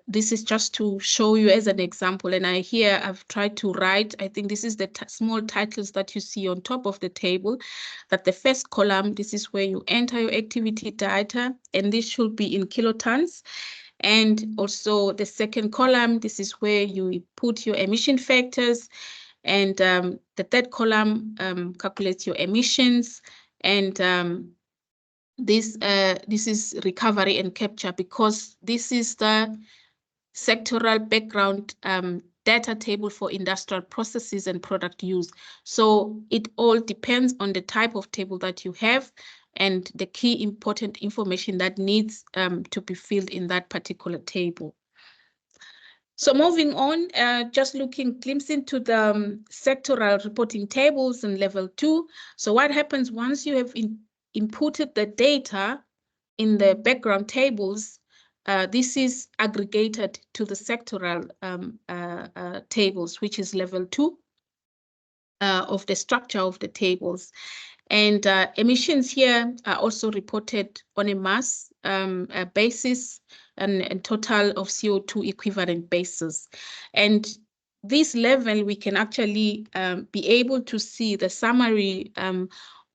This is just to show you as an example, and I've tried to write, I think this is the small titles that you see on top of the table, that the first column, this is where you enter your activity data, and this should be in kilotons. And also the second column, this is where you put your emission factors. And the third column calculates your emissions. And this is recovery and capture, because this is the sectoral background data table for industrial processes and product use. So it all depends on the type of table that you have and the key important information that needs to be filled in that particular table. So moving on, just glimpse into the sectoral reporting tables in level 2. So what happens once you have inputted the data in the background tables, this is aggregated to the sectoral tables, which is level 2 of the structure of the tables. And emissions here are also reported on a mass basis and total of CO2 equivalent basis. And this level, we can actually be able to see the summary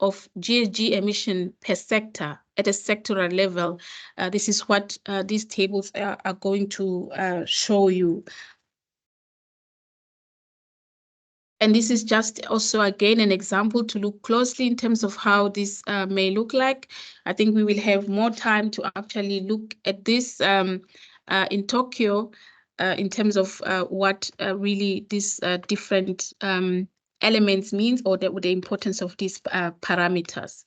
of GHG emission per sector at a sectoral level. This is what these tables are going to show you. And this is just also, again, an example to look closely in terms of how this may look like. I think we will have more time to actually look at this in Tokyo in terms of what really these different elements means, or the importance of these parameters.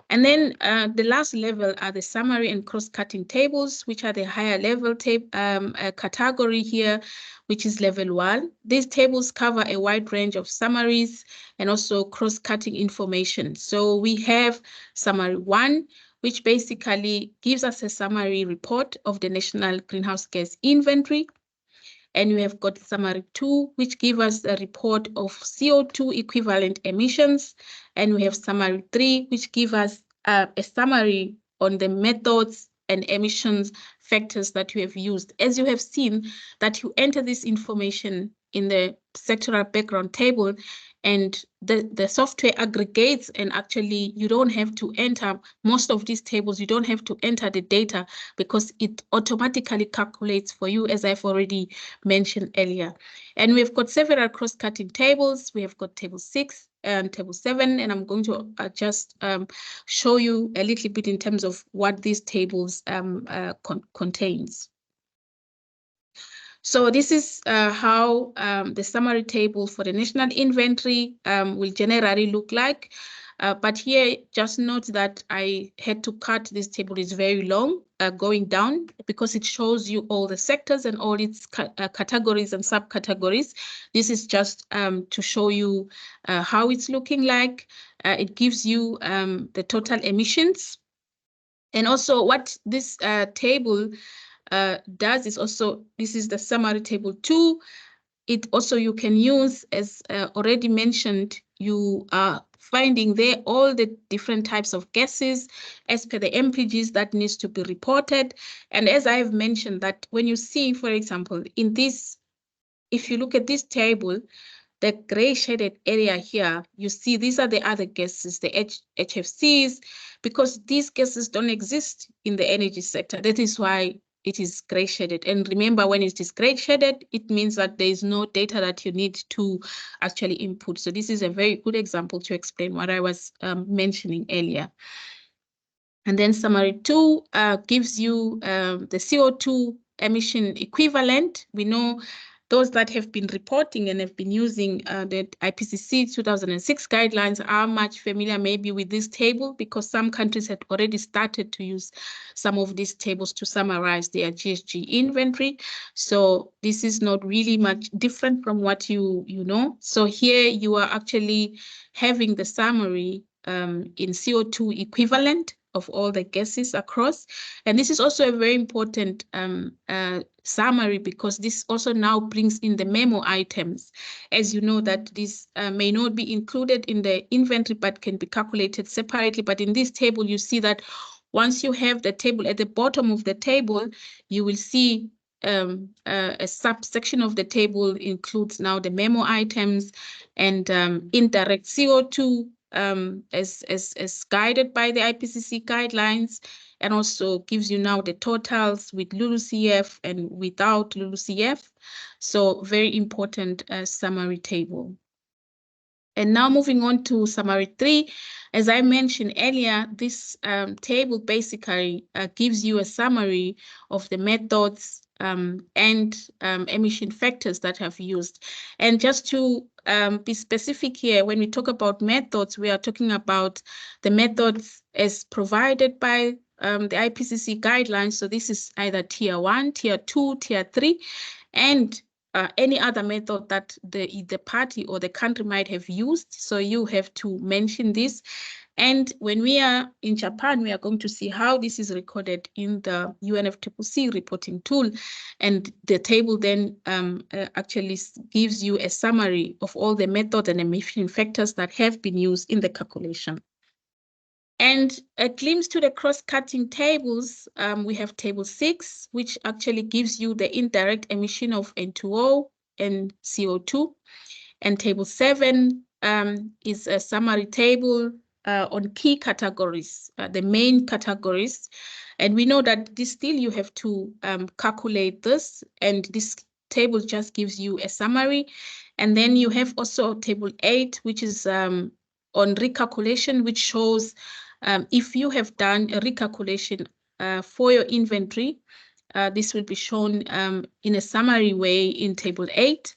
And then the last level are the summary and cross-cutting tables, which are the higher level category here, which is level 1. These tables cover a wide range of summaries and also cross-cutting information. So we have summary 1, which basically gives us a summary report of the national greenhouse gas inventory. And we have got summary 2, which gives us a report of CO2 equivalent emissions. And we have summary 3, which gives us a summary on the methods and emissions factors that you have used. As you have seen, that you enter this information in the sectoral background table, and the software aggregates, and actually you don't have to enter most of these tables. You don't have to enter the data because it automatically calculates for you, as I've already mentioned earlier. And we've got several cross-cutting tables. We have got table 6 and table 7, and I'm going to just show you a little bit in terms of what these tables contains. So this is how the summary table for the national inventory will generally look like. But here, just note that I had to cut this table. It's very long going down because it shows you all the sectors and all its categories and subcategories. This is just to show you how it's looking like. It gives you the total emissions. And also what this table does is also, this is the summary table 2. It also you can use, as already mentioned, you are finding there all the different types of gases as per the MPGs that needs to be reported. And as I have mentioned, that when you see, for example, in this, if you look at this table, the gray shaded area here, you see these are the other gases, the HFCs, because these gases don't exist in the energy sector. That is why it is gray shaded. And remember, when it is gray shaded, it means that there is no data that you need to actually input. So this is a very good example to explain what I was mentioning earlier. And then summary 2 gives you the CO2 emission equivalent. We know those that have been reporting and have been using the IPCC 2006 guidelines are much familiar maybe with this table, because some countries had already started to use some of these tables to summarize their GHG inventory. So this is not really much different from what you know. So here you are actually having the summary in CO2 equivalent of all the gases across. And this is also a very important summary, because this also now brings in the memo items. As you know, that this may not be included in the inventory, but can be calculated separately. But in this table, you see that once you have the table, at the bottom of the table, you will see a subsection of the table includes now the memo items and indirect CO2 as guided by the IPCC guidelines, and also gives you now the totals with LULUCF and without LULUCF. So very important summary table. And now moving on to summary 3, as I mentioned earlier, this table basically gives you a summary of the methods and emission factors that have used. And just to be specific here, when we talk about methods, we are talking about the methods as provided by the IPCC guidelines. So this is either tier 1, tier 2, tier 3, and any other method that the party or the country might have used. So you have to mention this. And when we are in Japan, we are going to see how this is recorded in the UNFCCC reporting tool. And the table then actually gives you a summary of all the method and emission factors that have been used in the calculation. And a glimpse to the cross-cutting tables, we have table 6, which actually gives you the indirect emission of N2O, and CO2. And table 7 is a summary table on key categories, the main categories. And we know that this still you have to calculate this, and this table just gives you a summary. And then you have also table 8, which is on recalculation, which shows if you have done a recalculation for your inventory, this will be shown in a summary way in table 8.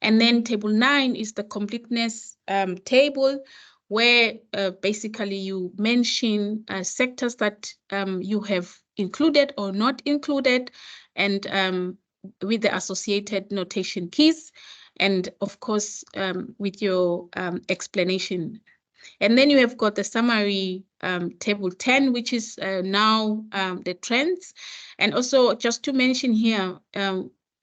And then table 9 is the completeness table, where basically you mention sectors that you have included or not included, and with the associated notation keys, and of course with your explanation. And then you have got the summary table 10, which is now the trends. And also just to mention here,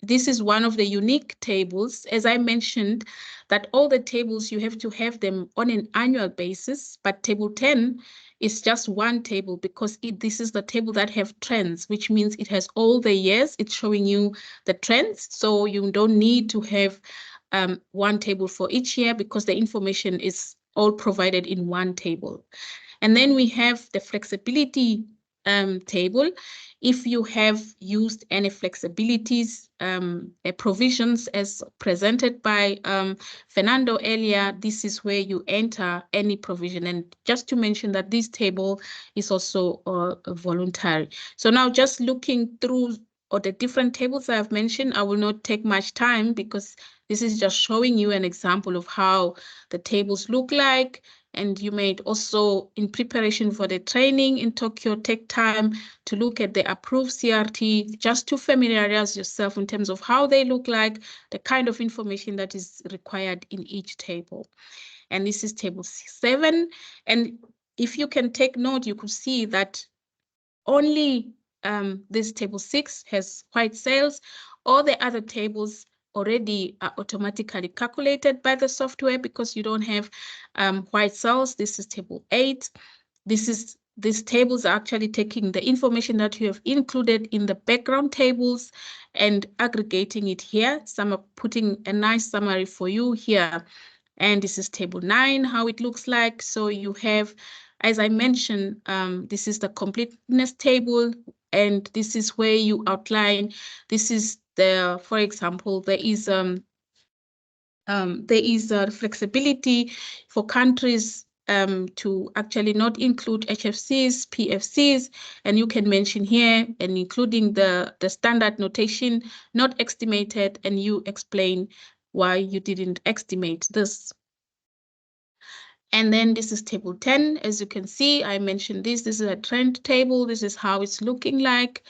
this is one of the unique tables. As I mentioned, that all the tables, you have to have them on an annual basis, but table 10 is just one table because this is the table that have trends, which means it has all the years. It's showing you the trends. So you don't need to have one table for each year because the information is all provided in one table. And then we have the flexibility table. If you have used any flexibilities provisions as presented by Fernando earlier, this is where you enter any provision. And just to mention that this table is also voluntary. So now just looking through or the different tables I have mentioned, I will not take much time because this is just showing you an example of how the tables look like. And you may also, in preparation for the training in Tokyo, take time to look at the approved CRT just to familiarize yourself in terms of how they look like, the kind of information that is required in each table. And this is table 7. And if you can take note, you could see that only this table 6 has white cells. All the other tables already are automatically calculated by the software because you don't have white cells. This is table 8. These tables are actually taking the information that you have included in the background tables and aggregating it here. Some are putting a nice summary for you here. And this is table 9, how it looks like. So you have, as I mentioned, this is the completeness table, and this is where you outline. This is the, for example, there is flexibility for countries to actually not include HFCs, PFCs, and you can mention here and including the standard notation, not estimated, and you explain why you didn't estimate this. And then this is table 10. As you can see, I mentioned this. This is a trend table. This is how it's looking like.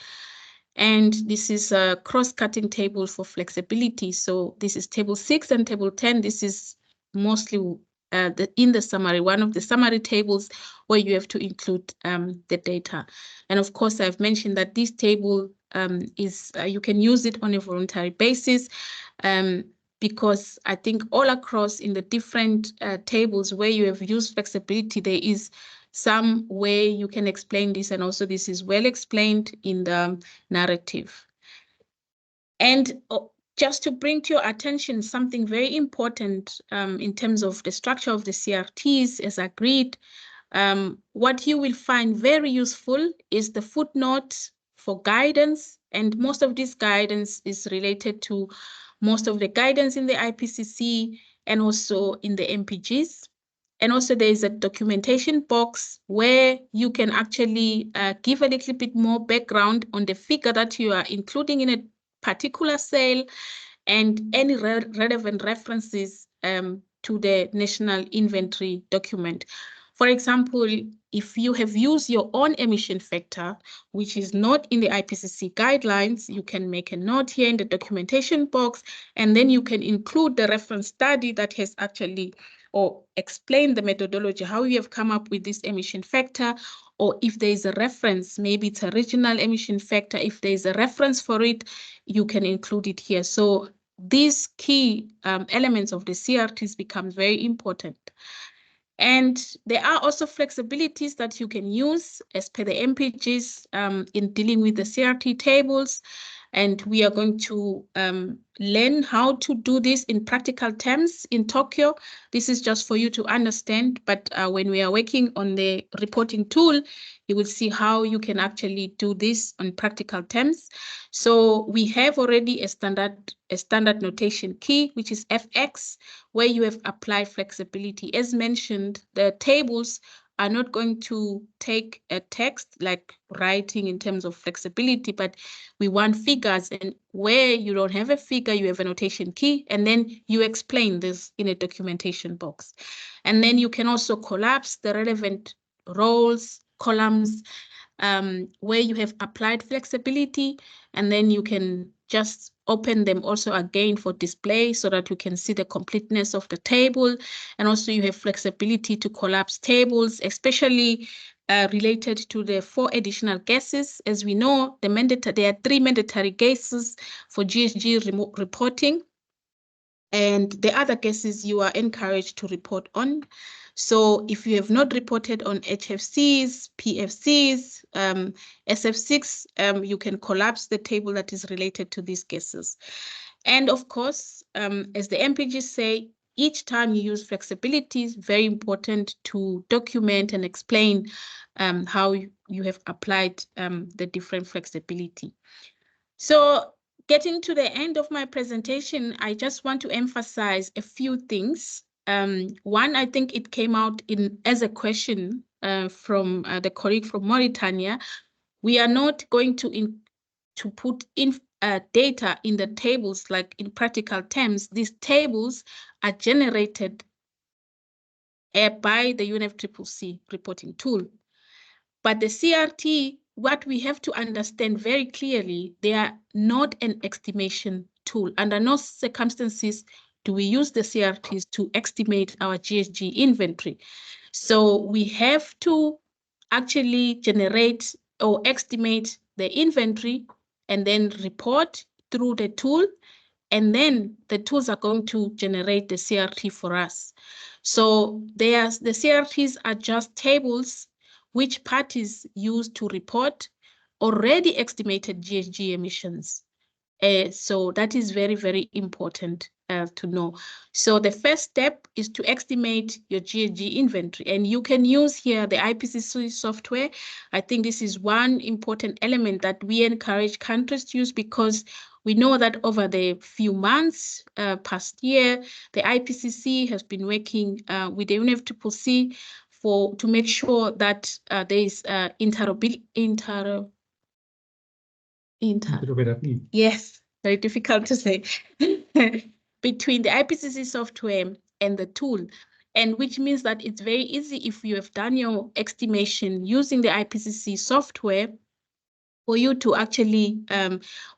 And this is a cross-cutting table for flexibility. So this is table 6 and table 10. This is mostly in the summary, one of the summary tables where you have to include the data. And of course, I've mentioned that this table is, you can use it on a voluntary basis. Because I think all across in the different tables where you have used flexibility, there is some way you can explain this, and also this is well explained in the narrative. And just to bring to your attention something very important in terms of the structure of the CRTs as agreed, what you will find very useful is the footnote for guidance, and most of this guidance is related to most of the guidance in the IPCC and also in the MPGs. And also there is a documentation box where you can actually give a little bit more background on the figure that you are including in a particular cell and any relevant references to the national inventory document. For example, if you have used your own emission factor, which is not in the IPCC guidelines, you can make a note here in the documentation box, and then you can include the reference study that has actually, or explain the methodology, how you have come up with this emission factor, or if there is a reference, maybe it's a regional emission factor, if there is a reference for it, you can include it here. So these key elements of the CRTs become very important. And there are also flexibilities that you can use as per the MPGs in dealing with the CRT tables. And we are going to learn how to do this in practical terms in Tokyo. This is just for you to understand, but when we are working on the reporting tool, you will see how you can actually do this on practical terms. So we have already a standard notation key, which is FX, where you have applied flexibility. As mentioned, the tables are not going to take a text like writing in terms of flexibility, but we want figures, and where you don't have a figure, you have a notation key, and then you explain this in a documentation box. And then you can also collapse the relevant rows, columns, where you have applied flexibility, and then you can just open them also again for display so that you can see the completeness of the table. And also you have flexibility to collapse tables, especially related to the 4 additional gases. As we know, there are 3 mandatory gases for GHG reporting. And the other cases you are encouraged to report on. So if you have not reported on HFCs, PFCs, SF6, you can collapse the table that is related to these cases. And of course, as the MPGs say, each time you use flexibility, is very important to document and explain how you have applied the different flexibility. So getting to the end of my presentation, I just want to emphasize a few things. One, I think it came out as a question from the colleague from Mauritania. We are not going to put in data in the tables like in practical terms. These tables are generated by the UNFCCC reporting tool. But the CRT, what we have to understand very clearly, they are not an estimation tool. Under no circumstances do we use the CRTs to estimate our GHG inventory. So we have to actually generate or estimate the inventory and then report through the tool. And then the tools are going to generate the CRT for us. So the CRTs are just tables which parties use to report already estimated GHG emissions. So that is very, very important to know. So the first step is to estimate your GHG inventory, and you can use here the IPCC software. I think this is one important element that we encourage countries to use, because we know that over the few months, past year, the IPCC has been working with the UNFCCC to make sure that there is interoperability. Yes, very difficult to say. Between the IPCC software and the tool, and which means that it's very easy if you have done your estimation using the IPCC software for you to actually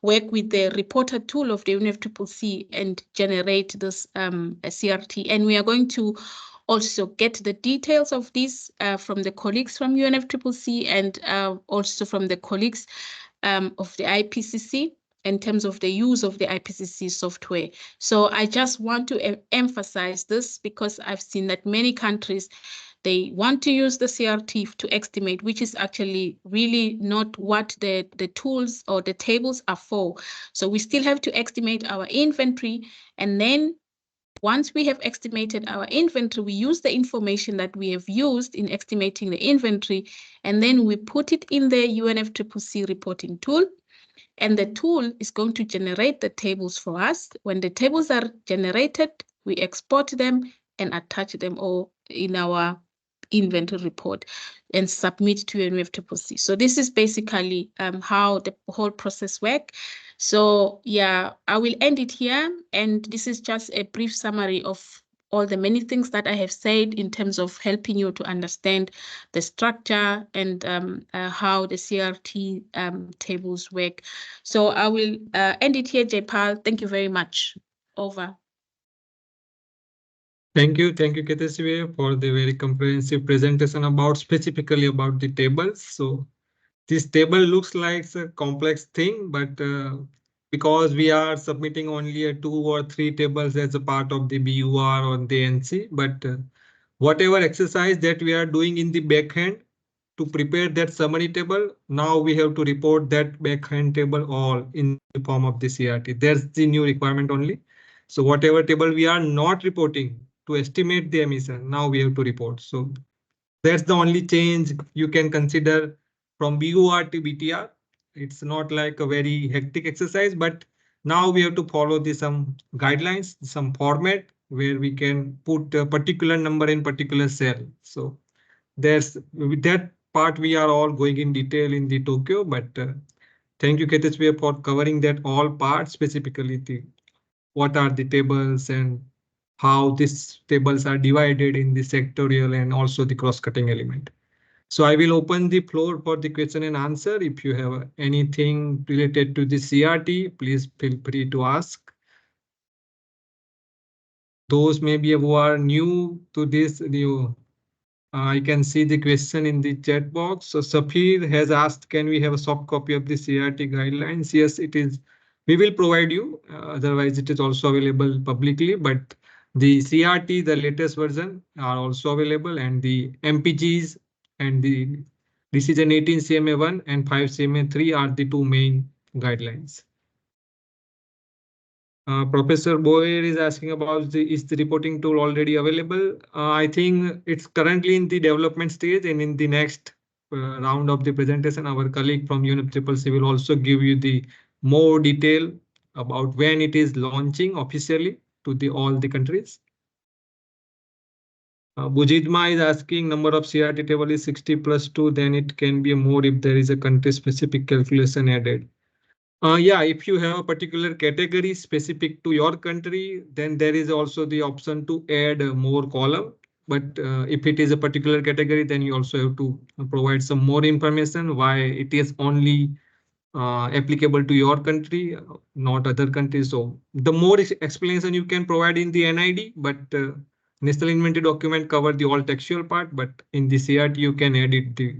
work with the reporter tool of the UNFCCC and generate this CRT. And we are going to also get the details of this from the colleagues from UNFCCC and also from the colleagues of the IPCC in terms of the use of the IPCC software. So I just want to emphasize this, because I've seen that many countries, they want to use the CRT to estimate, which is actually really not what the tools or the tables are for. So we still have to estimate our inventory, and then once we have estimated our inventory, we use the information that we have used in estimating the inventory, and then we put it in the UNFCCC reporting tool, and the tool is going to generate the tables for us. When the tables are generated, we export them and attach them all in our inventory report and submit to UNFCCC. So this is basically how the whole process works. So yeah, I will end it here. And this is just a brief summary of all the many things that I have said in terms of helping you to understand the structure and how the CRT tables work. So I will end it here, Jaypal. Thank you very much. Over. Thank you, Ketesiwe, for the very comprehensive presentation specifically about the tables. So this table looks like a complex thing, but because we are submitting only 2 or 3 tables as a part of the BUR or the NC, but whatever exercise that we are doing in the back end, to prepare that summary table, now we have to report that backhand table all in the form of the CRT. There's the new requirement only. So whatever table we are not reporting to estimate the emission, now we have to report. So that's the only change you can consider from BOR to BTR. It's not like a very hectic exercise, but now we have to follow the some guidelines, some format where we can put a particular number in particular cell. So there's with that part we are all going in detail in the Tokyo, but thank you KTSB for covering that all parts, specifically the what are the tables and how these tables are divided in the sectorial and also the cross-cutting element. So I will open the floor for the question and answer. If you have anything related to the CRT, please feel free to ask. Those maybe who are new to this new, I can see the question in the chat box. So Safir has asked, can we have a soft copy of the CRT guidelines? Yes, it is. We will provide you. Otherwise, it is also available publicly. But the CRT, the latest version, are also available, and the MPGs and the Decision 18 CMA1 and 5 CMA3 are the two main guidelines. Professor Boyer is asking about is the reporting tool already available? I think it's currently in the development stage, and in the next round of the presentation, our colleague from UNFCCC will also give you the more detail about when it is launching officially to the all the countries. Bujidma is asking number of CRT table is 60 plus 2, then it can be more if there is a country specific calculation added. Yeah, if you have a particular category specific to your country, then there is also the option to add more column. But if it is a particular category, then you also have to provide some more information why it is only applicable to your country, not other countries. So the more explanation you can provide in the NID, but national inventory document cover the all textual part, but in the CRT you can edit the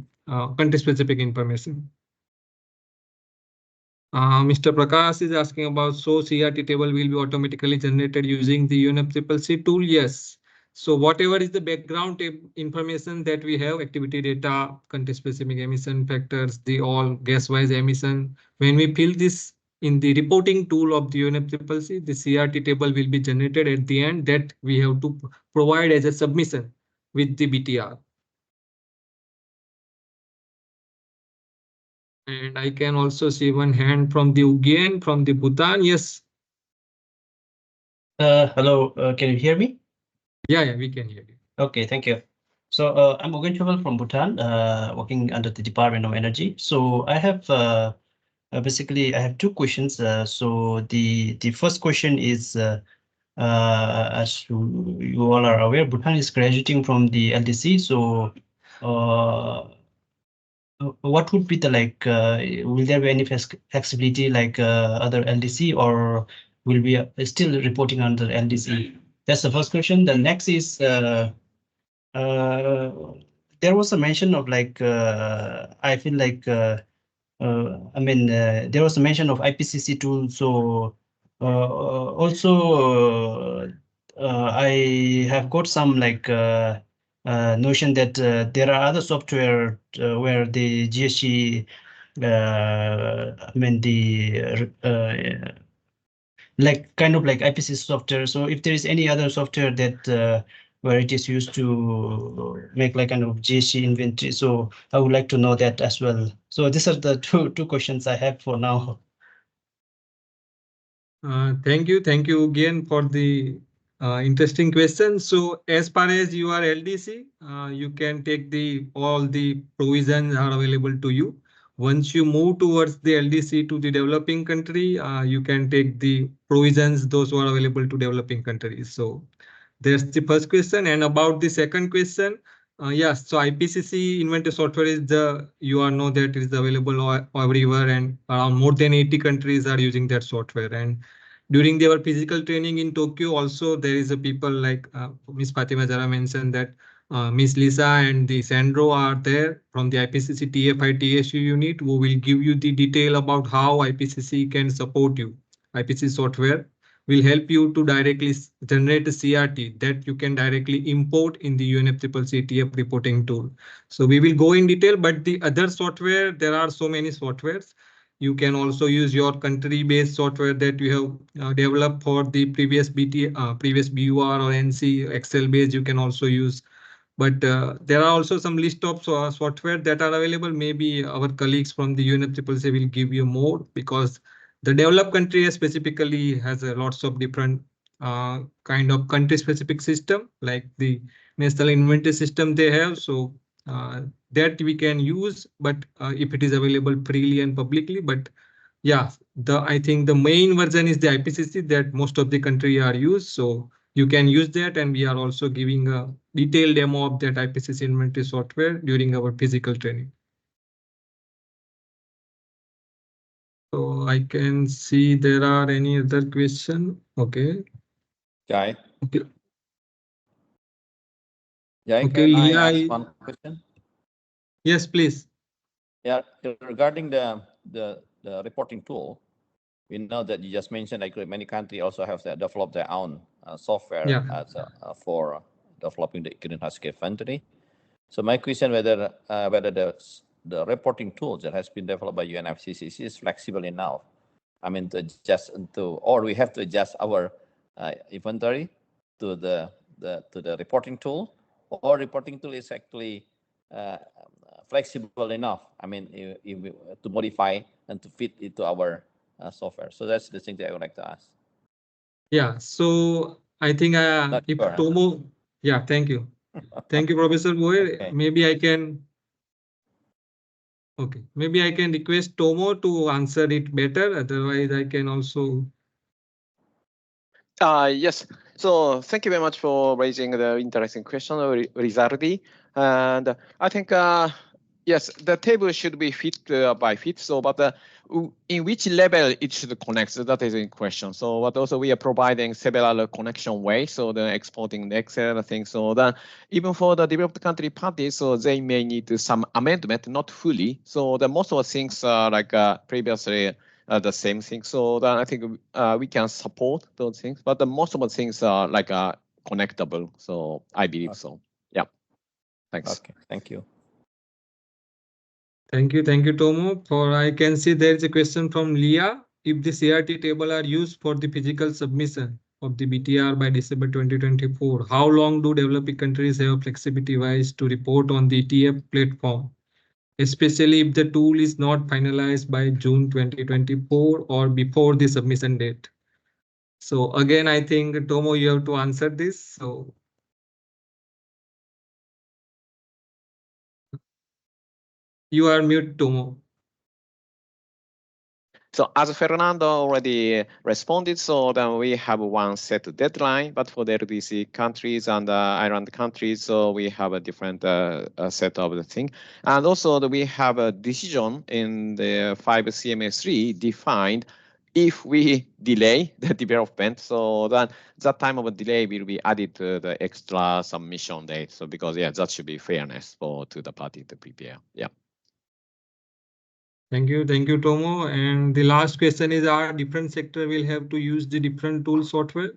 country specific information. Mr. Prakash is asking about, so CRT table will be automatically generated using the UNFCCC tool. Yes. So whatever is the background information that we have, activity data, country specific emission factors, the all gas wise emission, when we fill this in the reporting tool of the UNFCCC, the CRT table will be generated at the end that we have to provide as a submission with the BTR. And I can also see one hand from the Ugyen from the Bhutan. Yes. Hello, can you hear me? Yeah, we can hear you. Okay, thank you. So I'm Ugyen Chaval from Bhutan, working under the Department of Energy. So I have basically I have two questions. So the first question is, as you all are aware, Bhutan is graduating from the LDC. So what would be the will there be any flexibility like other LDC, or will we still reporting under LDC? That's the first question. The next is there was a mention of I feel like I mean there was a mention of IPCC tool. So also I have got some notion that there are other software where the GHG, I mean the kind of like IPCC software. So if there is any other software that where it is used to make like kind of GHG inventory, so I would like to know that as well. So these are the two questions I have for now. Thank you again for the interesting question. So as far as you are LDC, you can take the all the provisions are available to you. Once you move towards the LDC to the developing country, you can take the provisions those who are available to developing countries. So that's the first question. And about the second question, yes, so IPCC inventory software is you all know that it is available everywhere, and around more than 80 countries are using that software. And during their physical training in Tokyo, also there is a people like Miss Fatima Zara mentioned that Miss Lisa and the Sandro are there from the IPCC TFI TSU unit who will give you the detail about how IPCC can support you, IPCC software will help you to directly generate a CRT that you can directly import in the UNFCCC ETF reporting tool. So we will go in detail, but the other software, there are so many softwares. You can also use your country-based software that you have developed for the previous previous BUR or NC Excel based. You can also use, but there are also some list of software that are available. Maybe our colleagues from the UNFCCC will give you more, because the developed country specifically has lots of different kind of country specific system, like the national inventory system they have. So that we can use, but if it is available freely and publicly. But yeah, I think the main version is the IPCC that most of the country are used. So you can use that, and we are also giving a detailed demo of that IPCC inventory software during our physical training. So I can see there are any other question. Okay. Jai. Okay. Jai, Okay, can I Leah, ask one question? Yes, please. Yeah, regarding the reporting tool, we know that you just mentioned like many countries also have developed their own software as for developing the greenhouse gas inventory. So my question whether the reporting tools that has been developed by UNFCCC is flexible enough. I mean, to adjust or we have to adjust our inventory to the reporting tool, or reporting tool is actually flexible enough. I mean, to modify and to fit into our software. So that's the thing that I would like to ask. Yeah. So I think if sure, Tomo, yeah, thank you. Thank you, Professor Boyer. Okay. Maybe I can. Okay, maybe I can request Tomo to answer it better. Otherwise, I can also. Yes. So thank you very much for raising the interesting question, Rizardi. And I think, yes, the table should be fit by fit. So, but in which level it should connect, so that is in question. So, but also we are providing several connection ways. So the exporting the Excel thing. So then even for the developed country parties, so they may need some amendment, not fully. So the most of the things are like previously the same thing. So then I think we can support those things, but the most of the things are like connectable. So I believe so. Yeah. Thanks. Okay. Thank you. Thank you, Tomo. For I can see there is a question from Leah. If the CRT table are used for the physical submission of the BTR by December 2024, how long do developing countries have flexibility wise to report on the ETF platform, especially if the tool is not finalized by June 2024 or before the submission date? So again, I think Tomo, you have to answer this. So you are mute, Tomo. So as Fernando already responded, so then we have one set deadline, but for the LDC countries and island countries, so we have a different set of the thing. And also we have a decision in the 5 CMS3 defined if we delay the development, so then that time of a delay will be added to the extra submission date. So because yeah, that should be fairness to the party to prepare. Yeah. Thank you, Tomo. And the last question is: our different sector will have to use the different tool software?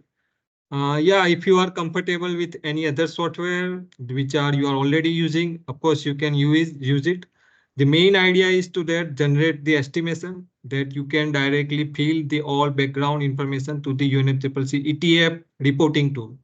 Yeah, if you are comfortable with any other software which you are already using, of course you can use it. The main idea is to generate the estimation that you can directly fill the all background information to the UNFCCC ETF reporting tool.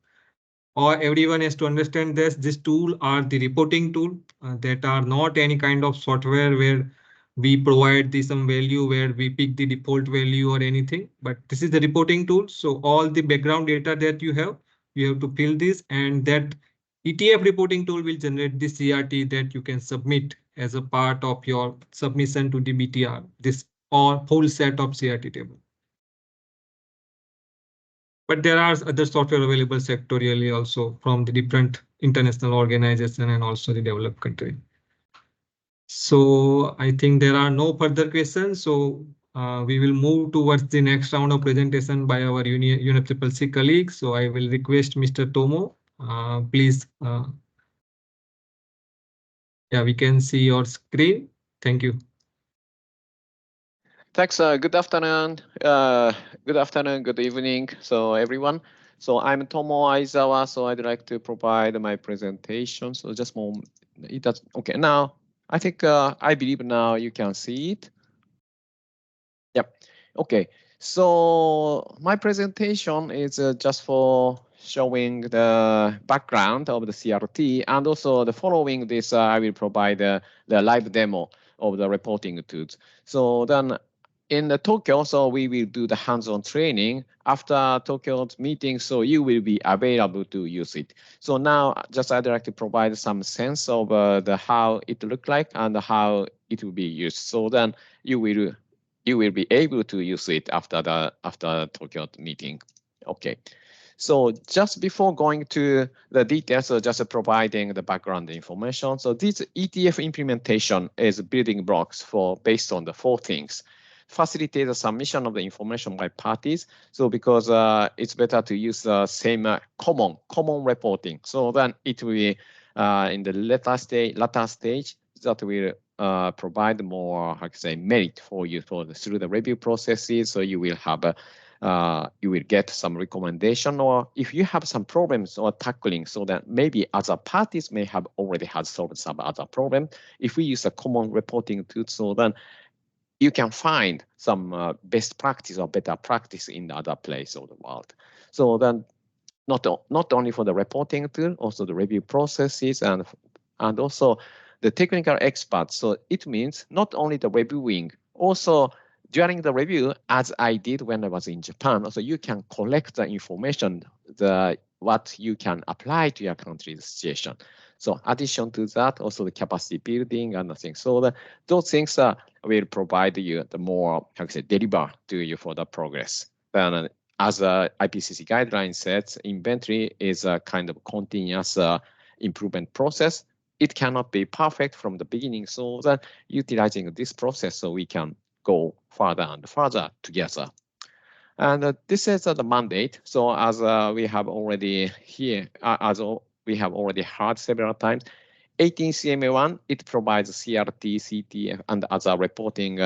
Or everyone has to understand this tool are the reporting tool that are not any kind of software where we provide some value where we pick the default value or anything, but this is the reporting tool. So all the background data that you have to fill this, and that ETF reporting tool will generate the CRT that you can submit as a part of your submission to the BTR, this or whole set of CRT table. But there are other software available sectorially also from the different international organization and also the developed country. So I think there are no further questions. So we will move towards the next round of presentation by our UNFCCC colleagues. So I will request Mr. Tomo, please. Yeah, we can see your screen. Thank you. Thanks. Good afternoon. Good evening. So everyone. So I'm Tomo Aizawa. So I'd like to provide my presentation. So just moment. It does. Okay. Now I think I believe now you can see it. Yep. Okay. So my presentation is just for showing the background of the CRT, and also the following this, I will provide the live demo of the reporting tools. So then in the Tokyo, so we will do the hands-on training after Tokyo's meeting, so you will be available to use it. So now just I'd like to provide some sense of the how it look like and how it will be used. So then you will be able to use it after Tokyo meeting. Okay. So just before going to the details, so just providing the background information. So this ETF implementation is building blocks for based on the 4 things. Facilitate the submission of the information by parties. So because it's better to use the same common reporting. So then it will be in the latter stage that will provide more, how to say, merit for you through the review processes. So you will have you will get some recommendation, or if you have some problems or tackling, so that maybe other parties may have already had solved some other problem. If we use a common reporting tool, so then you can find some best practice or better practice in the other place of the world. So then not only for the reporting tool, also the review processes and also the technical experts. So it means not only the reviewing, also during the review, as I did when I was in Japan, also you can collect the information, what you can apply to your country's situation. So addition to that, also the capacity building and the things. So those things will provide you the more, how to say, deliver to you for the progress. Then as IPCC guideline says, inventory is a kind of continuous improvement process. It cannot be perfect from the beginning. So that utilizing this process, so we can go further and further together. And this is the mandate. So as we have already here, we have already heard several times, 18 CMA1, it provides CRT, CTF, and other reporting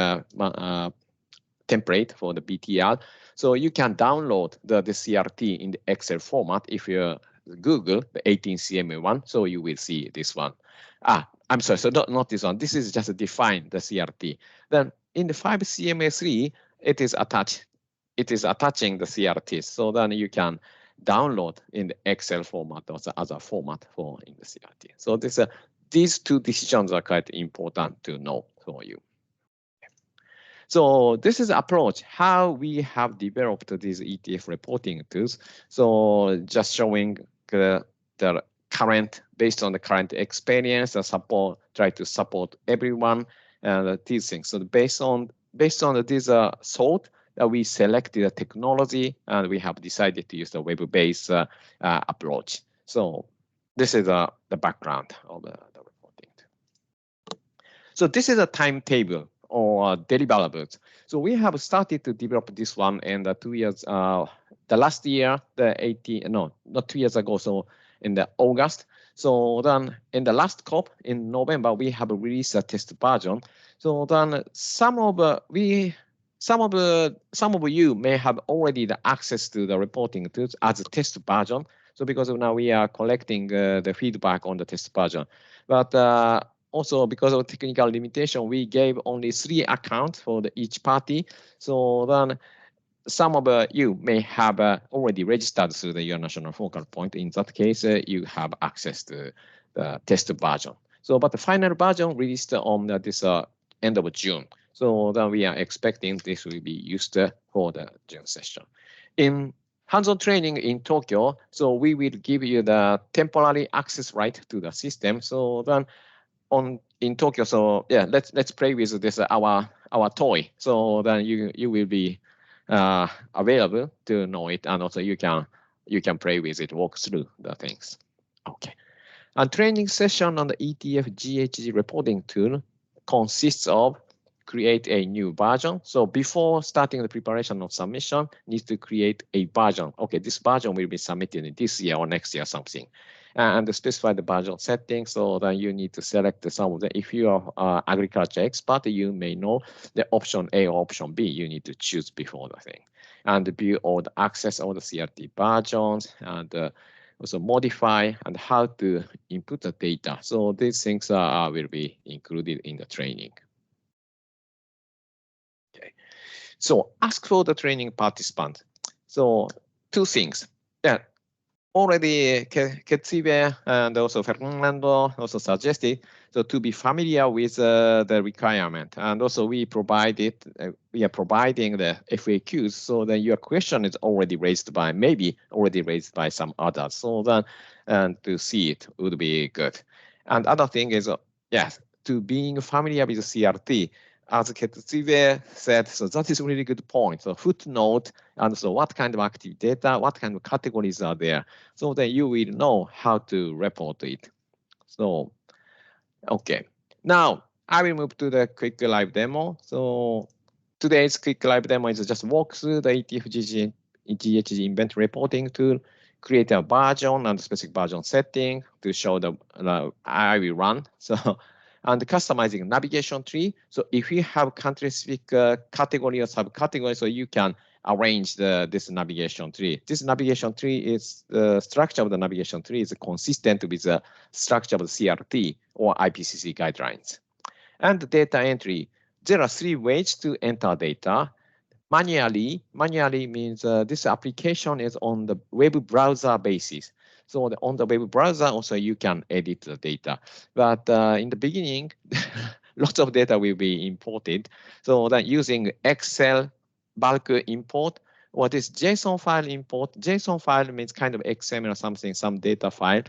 template for the BTR. So you can download the CRT in the Excel format if you Google the 18 CMA1. So you will see this one. I'm sorry, so not this one. This is just define the CRT. Then in the 5 CMA3, it is attached. It is attaching the CRT. So then you can download in the Excel format or the other format for in the CRT. So these 2 decisions are quite important to know for you. So this is the approach, how we have developed these ETF reporting tools. So just showing the current, based on the current experience, try to support everyone and these things. So based on this thought, we selected a technology and we have decided to use the web-based approach. So this is the background of the reporting. So this is a timetable or deliverables. So we have started to develop this one in the 2 years, the last year, not 2 years ago, so in the August. So then in the last COP in November, we have released a test version. So then some of you may have already the access to the reporting tools as a test version. So because now we are collecting the feedback on the test version. But also, because of technical limitation, we gave only 3 accounts for each party. So then some of you may have already registered through your national focal point. In that case, you have access to the test version. So, but the final version released on this end of June. So then we are expecting this will be used for the June session. In hands-on training in Tokyo, so we will give you the temporary access right to the system. So then in Tokyo, so yeah, let's play with this our toy. So then you will be available to know it, and also you can play with it, walk through the things. Okay, a training session on the ETF GHG reporting tool consists of create a new version. So before starting the preparation of submission, needs to create a version. Okay, this version will be submitted in this year or next year, something. And specify the version setting. So then you need to select some of them. If you are agriculture expert, you may know the option A or option B you need to choose before the thing. And view all the access all the CRT versions and also modify and how to input the data. So these things will be included in the training. Okay. So ask for the training participant. So two things. Yeah. Already Ketsibe and also Fernando also suggested so to be familiar with the requirement, and also we are providing the FAQs, so that your question is already raised by some others, so then and to see it would be good. And other thing is yes, to being familiar with CRT. As Ketsibe said, so that is a really good point. So footnote, and so what kind of active data, what kind of categories are there, so that you will know how to report it. So, okay. Now, I will move to the quick live demo. So today's quick live demo is just walk through the ETF GHG inventory reporting tool, create a version and specific version setting to show the I will run. So, and customizing navigation tree. So if you have country-specific category or subcategory, so you can arrange this navigation tree. This navigation tree is the structure of the navigation tree is consistent with the structure of the CRT or IPCC guidelines. And the data entry, there are 3 ways to enter data. Manually means this application is on the web browser basis. So on the web browser also you can edit the data. But in the beginning, lots of data will be imported. So that using Excel bulk import, what is JSON file import? JSON file means kind of XML or something, some data file.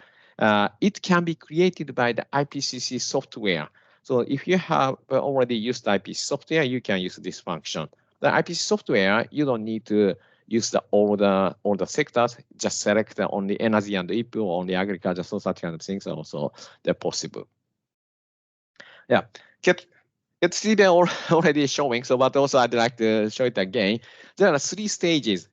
It can be created by the IPCC software. So if you have already used IPCC software, you can use this function. The IPCC software, you don't need to use all the sectors, just select only energy and IP or only agriculture, so such kind of things also they're possible. Yeah, it's already showing, so but also I'd like to show it again. There are 3 stages: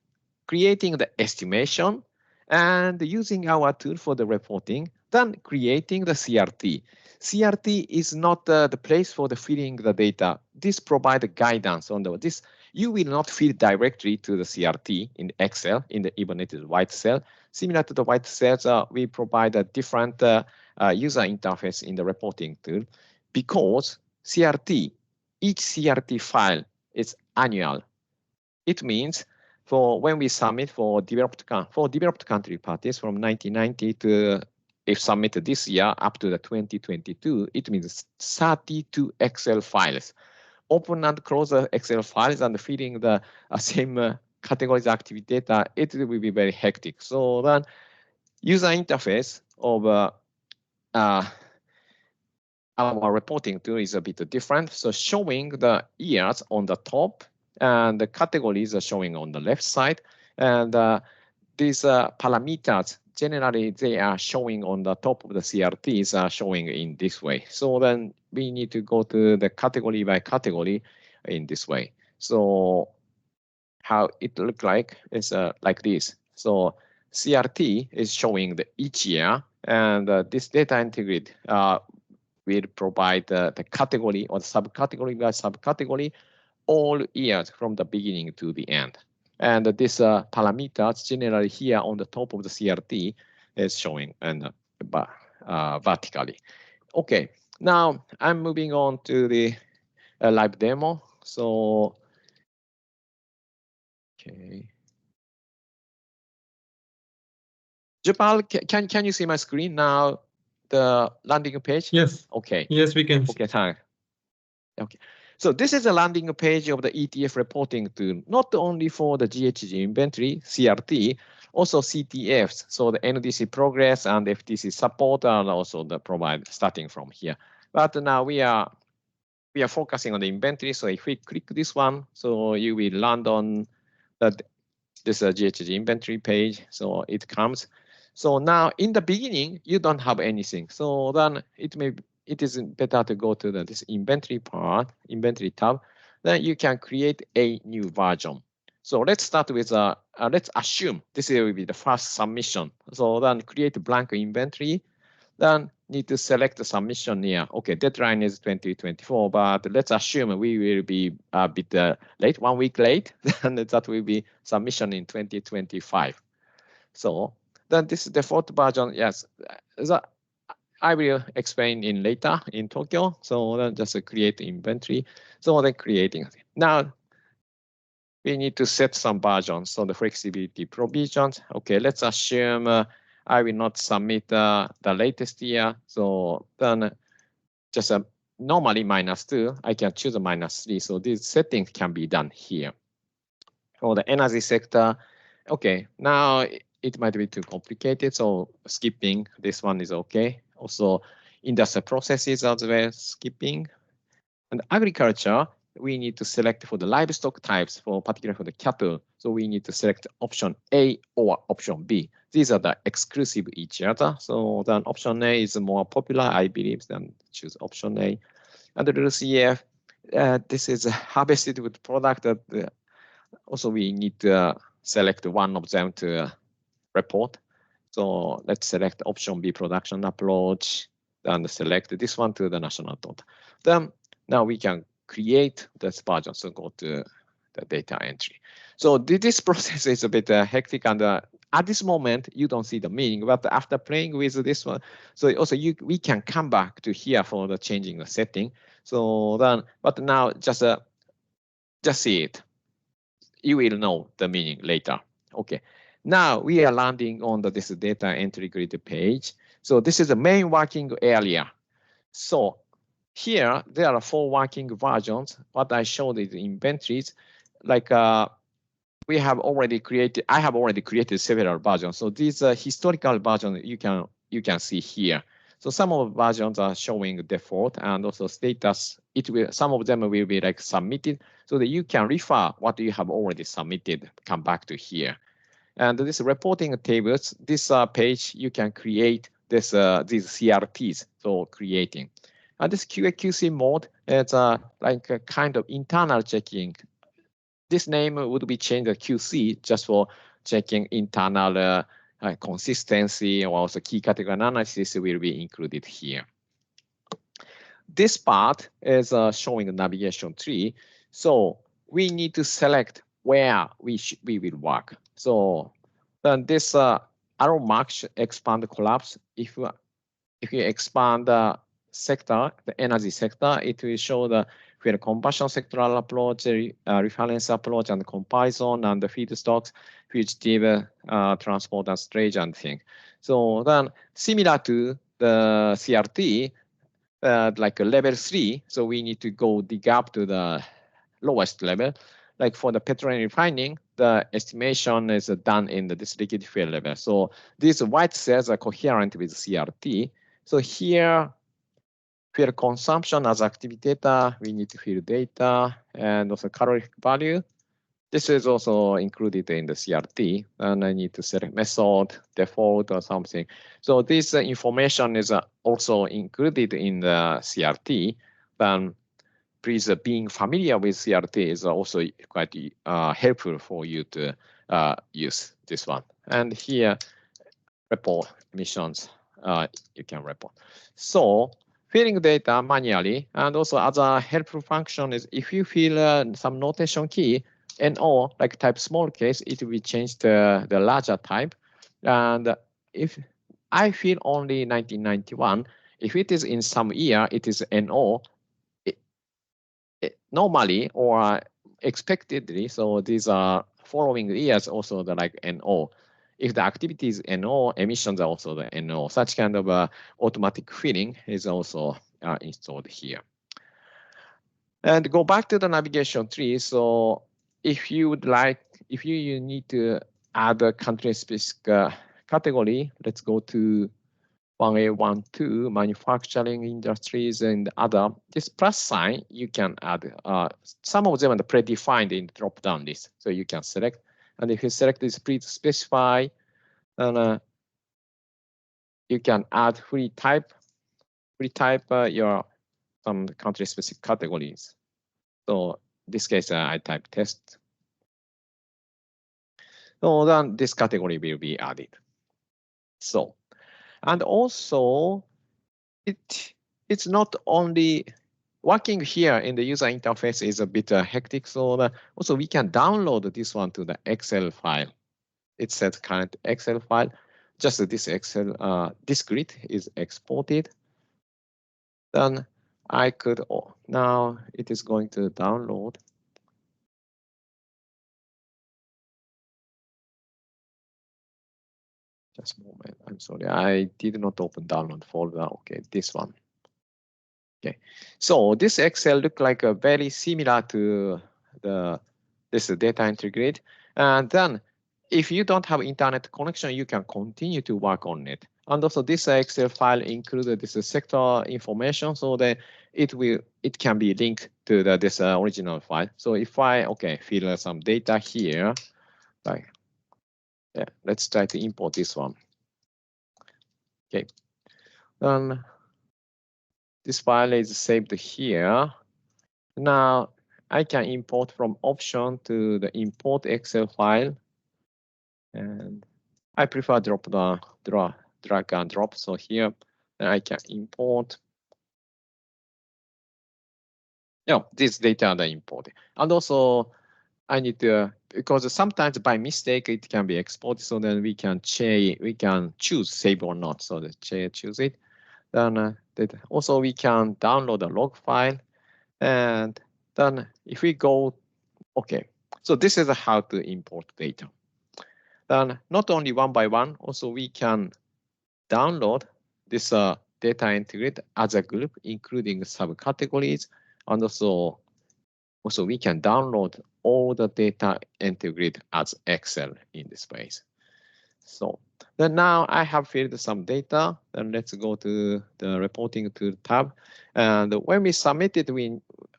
creating the estimation and using our tool for the reporting, then creating the CRT. CRT is not the place for the filling the data. This provides guidance on this. You will not fill directly to the CRT in Excel, even it is white cell. Similar to the white cells, we provide a different user interface in the reporting tool, because each CRT file is annual. It means for when we submit for developed country parties from 1990 to if submitted this year up to the 2022, it means 32 Excel files. Open and close the Excel files and filling the same categories activity data, it will be very hectic. So then user interface of our reporting tool is a bit different. So showing the years on the top and the categories are showing on the left side. And these parameters, generally they are showing on the top of the CRTs are showing in this way. So then we need to go to the category by category in this way. So how it look like is like this. So CRT is showing the each year, and this data integrity will provide the category or the subcategory by subcategory all years from the beginning to the end. And this parameters generally here on the top of the CRT is showing and vertically. Okay, now I'm moving on to the live demo. So, okay. Jepal, can you see my screen now? The landing page? Yes. Okay. Yes, we can. Okay, fine. Okay. So this is a landing page of the ETF reporting tool, not only for the GHG inventory, CRT, also CTFs, so the NDC progress and FTC support are also the provide starting from here. But now we are focusing on the inventory. So if we click this one, so you will land on this GHG inventory page. So it comes. So now in the beginning, you don't have anything. So then it may it is better to go to this inventory part, inventory tab. Then you can create a new version. So let's start with let's assume this will be the first submission. So then create a blank inventory. Then need to select the submission here. Okay, deadline is 2024, but let's assume we will be a bit late, 1 week late. Then that will be submission in 2025. So then this default version, yes, that I will explain in later in Tokyo. So then just create inventory. So then creating. Now we need to set some versions. So the flexibility provisions. Okay, let's assume I will not submit the latest year. So then just normally -2, I can choose a -3. So these settings can be done here. For the energy sector, okay, now it might be too complicated. So skipping this one is okay. Also industrial processes as well, skipping. And agriculture, we need to select for the livestock types, for particularly for the cattle. So we need to select option A or option B. These are the exclusive each other. So then option A is more popular, I believe, then choose option A. And the CF, this is harvested with product that also we need to select one of them to report. So let's select option B, production approach, and select this one to the national total. Then now we can create this version. So go to the data entry. So this process is a bit hectic, and at this moment you don't see the meaning. But after playing with this one, so also we can come back to here for the changing the setting. So then, but now just see it. You will know the meaning later. Okay. Now we are landing on this data entry grid page. So this is the main working area. So here there are 4 working versions. What I showed is inventories. Like we have already created. I have already created several versions. So these historical versions you can see here. So some of the versions are showing default and also status. Some of them will be like submitted, so that you can refer what you have already submitted. Come back to here. And this reporting tables, this page, you can create these CRTs, so creating. And this QA/QC mode, it's like a kind of internal checking. This name would be changed to QC just for checking internal consistency, or also key category analysis will be included here. This part is showing the navigation tree. So we need to select where we will work. So then this arrow mark should expand collapse. If you expand the sector, the energy sector, it will show the combustion sectoral approach, reference approach, and comparison, and the feedstocks, fugitive transport and storage and thing. So then similar to the CRT, like a level 3, so we need to go dig up to the lowest level. Like for the petroleum refining, the estimation is done in this liquid fuel level. So these white cells are coherent with CRT. So here, fuel consumption as activity data, we need to fill data, and also calorific value. This is also included in the CRT, and I need to select method, default, or something. So this information is also included in the CRT. Then please, being familiar with CRT is also quite helpful for you to use this one. And here, report emissions, you can report. So filling data manually, and also as a helpful function is if you fill some notation key, NO, like type small case, it will change the larger type. And if I fill only 1991, if it is in some year, it is NO. Normally or expectedly, so these are following years also the like NO. If the activity is NO, emissions are also the NO. Such kind of automatic filling is also installed here. And go back to the navigation tree. So if you would like, if you need to add a country-specific category, let's go to 1A, 1, 2, manufacturing industries and other. This plus sign, you can add, some of them are predefined in the drop-down list. So you can select, and if you select this pre-specify, then you can add free type. retype your some country-specific categories. So in this case, I type test. So then this category will be added. So, and also it's not only working here in the user interface is a bit hectic. So also we can download this one to the Excel file. It says current Excel file. Just this Excel discrete is exported. Then I could, now it is going to download. Just a moment, I'm sorry, I did not open download folder. Okay, this one. Okay, so this Excel look like a very similar to this data entry grid. And then if you don't have internet connection, you can continue to work on it. And also this Excel file included this sector information, so that it can be linked to this original file. So if I fill some data here, like yeah, let's try to import this one. Okay, then this file is saved here. Now I can import from option to the import Excel file, and I prefer drag and drop. So here I can import. Yeah, this data are imported, and also I need to, because sometimes by mistake it can be exported. So then we can choose save or not. So the choose it. Then also we can download a log file, and then if we go, so this is how to import data. Then not only one by one, also we can download this data entry grid as a group, including subcategories, and also we can download all the data entry grid as Excel in this place. So then now I have filled some data. Then let's go to the reporting tool tab. And when we submit it,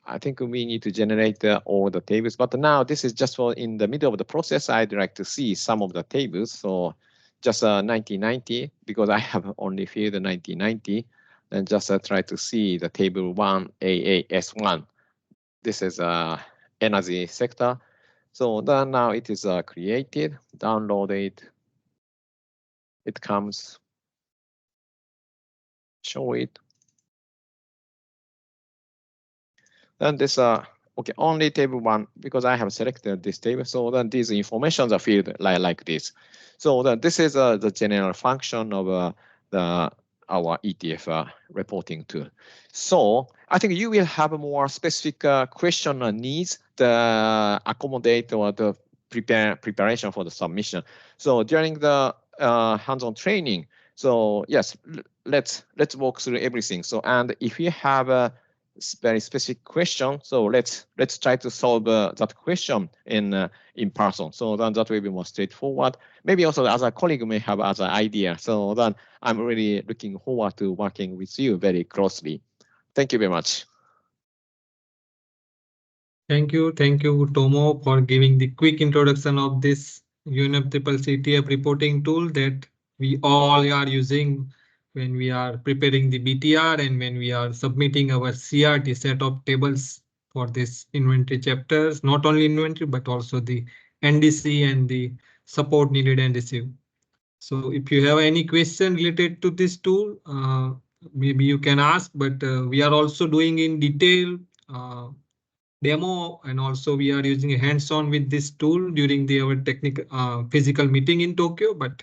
I think we need to generate all the tables. But now this is just for in the middle of the process. I'd like to see some of the tables. So just 1990, because I have only filled the 1990. And just try to see the table 1, AAS1. This is energy sector. So then now it is created, downloaded. It comes, show it. Then this only table 1, because I have selected this table. So then these informations are filled like this. So then this is the general function of our ETF reporting tool. So I think you will have a more specific question or needs to accommodate or the preparation for the submission. So during the hands-on training, so yes, let's walk through everything. So and if you have a very specific question, so let's try to solve that question in person. So then that will be more straightforward. Maybe also the other colleague may have other idea. So then I'm really looking forward to working with you very closely. Thank you very much. Thank you, Tomo, for giving the quick introduction of this UNFCCC ETF reporting tool that we all are using when we are preparing the BTR and when we are submitting our CRT set of tables for this inventory chapters, not only inventory, but also the NDC and the support needed and received. So if you have any question related to this tool, maybe you can ask, but we are also doing in detail demo, and also we are using a hands-on with this tool during our technical physical meeting in Tokyo. But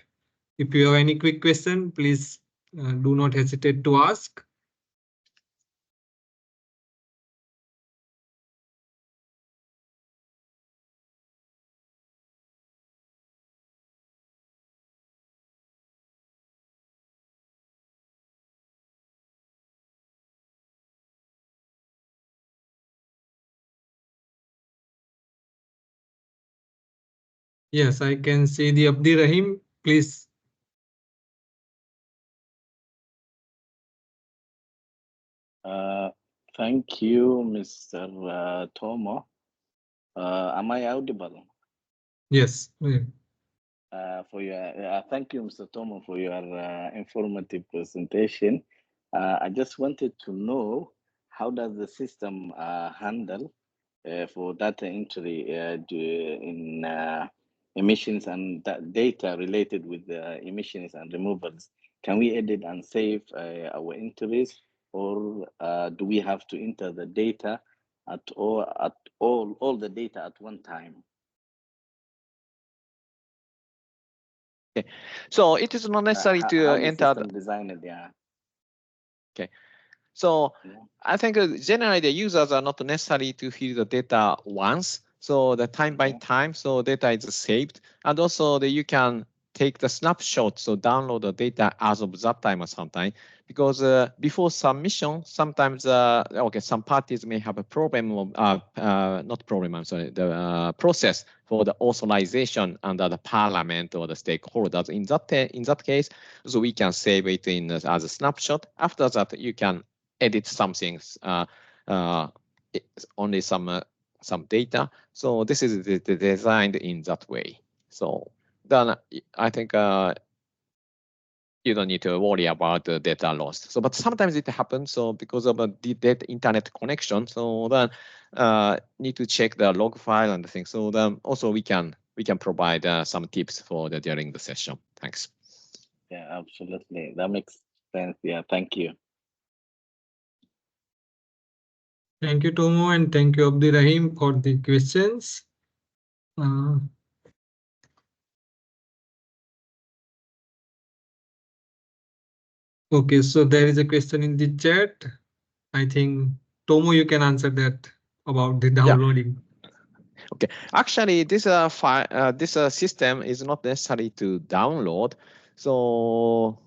if you have any quick question, please do not hesitate to ask. Yes, I can see the Abdi Rahim, please. Thank you, Mr. Tomo. Am I audible? Yes. Thank you, Mr. Tomo, for your informative presentation. I just wanted to know how does the system handle for data entry in emissions and data related with emissions and removals? Can we edit and save our entries, or do we have to enter the data at all the data at one time? Okay, so it is not necessary to how enter the system designed, yeah. Okay, so I think generally the users are not necessary to fill the data once. So the time by time, so data is saved, and also you can take the snapshot, so download the data as of that time or sometime, because before submission, sometimes okay, some parties may have a problem of not problem, I'm sorry, the process for the authorization under the parliament or the stakeholders. In that case, so we can save it in as a snapshot. After that, you can edit some things, only some data. So this is designed in that way. So then I think you don't need to worry about the data loss. So, but sometimes it happens. So because of the internet connection, so then need to check the log file and the thing. So then also we can provide some tips for during the session. Thanks. Yeah, absolutely. That makes sense. Yeah, thank you. Thank you, Tomo, and thank you, Abdirahim, for the questions. Okay, so there is a question in the chat. I think, Tomo, you can answer that about the downloading. Yeah. Okay, actually, this system is not necessary to download. So,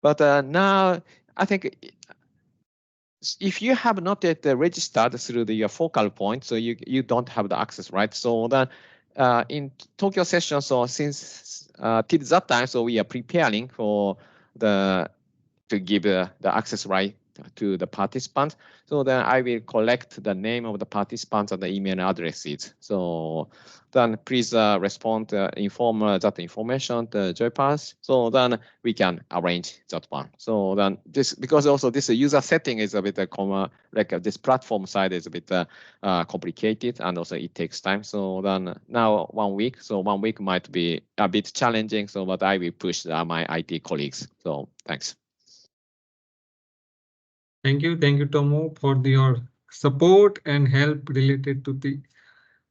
but now I think if you have not yet registered through your focal point, so you don't have the access, right? So then in Tokyo session, so since till that time, so we are preparing for to give the access right to the participants. So then I will collect the name of the participants and the email addresses. So then please respond, inform that information to JPass. So then we can arrange that one. So then this, because also this user setting is a bit like this platform side is a bit complicated, and also it takes time. So then now 1 week, so 1 week might be a bit challenging. So but I will push my IT colleagues. So thanks. Thank you, Tomo, for your support and help related to the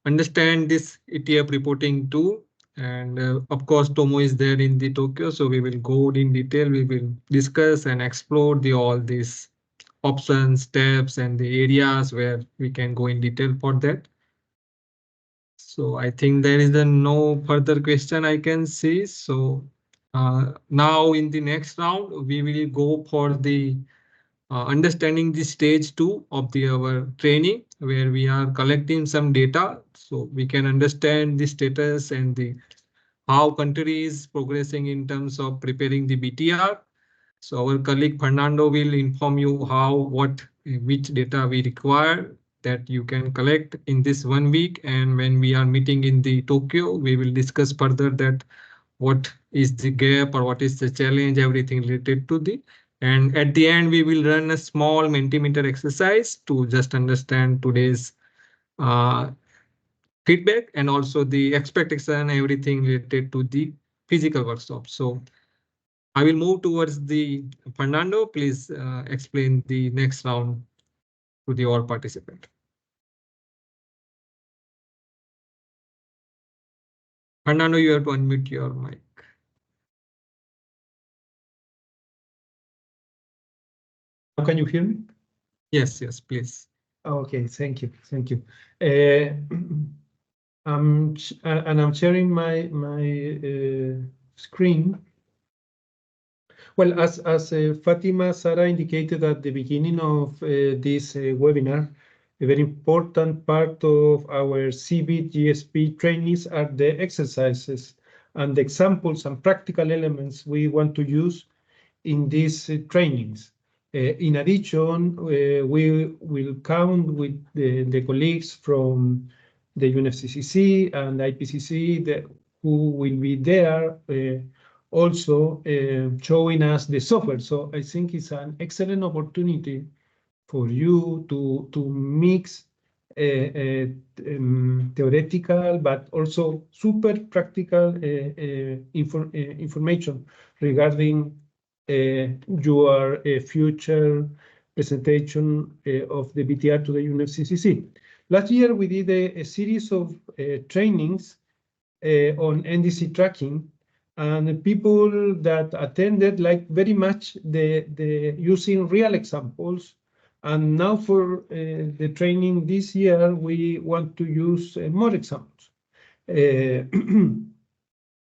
understand this ETF reporting tool. And of course, Tomo is there in the Tokyo, so we will go in detail. We will discuss and explore all these options, steps, and the areas where we can go in detail for that. So I think there is no further question I can see. So now in the next round, we will go for the understanding the stage 2 of our training, where we are collecting some data so we can understand the status and how country is progressing in terms of preparing the BTR. So our colleague Fernando will inform you which data we require that you can collect in this 1 week. And when we are meeting in the Tokyo, we will discuss further that what is the gap or what is the challenge, everything related to the. And at the end, we will run a small Mentimeter exercise to just understand today's feedback and also the expectation, everything related to the physical workshop. So I will move towards the Fernando. Please explain the next round to the all participant. Fernando, you have to unmute your mic. Can you hear me? Yes, please. Okay, thank you. I'm sharing my screen. Well, as Fatima Sara indicated at the beginning of this webinar, a very important part of our CBIT-GSP trainings are the exercises and the examples and practical elements we want to use in these trainings. In addition, we will count with the colleagues from the UNFCCC and IPCC who will be there also showing us the software. So I think it's an excellent opportunity for you to mix theoretical, but also super practical information regarding your future presentation of the BTR to the UNFCCC. Last year, we did a series of trainings on NDC tracking, and the people that attended like very much the using real examples. And now for the training this year, we want to use more examples.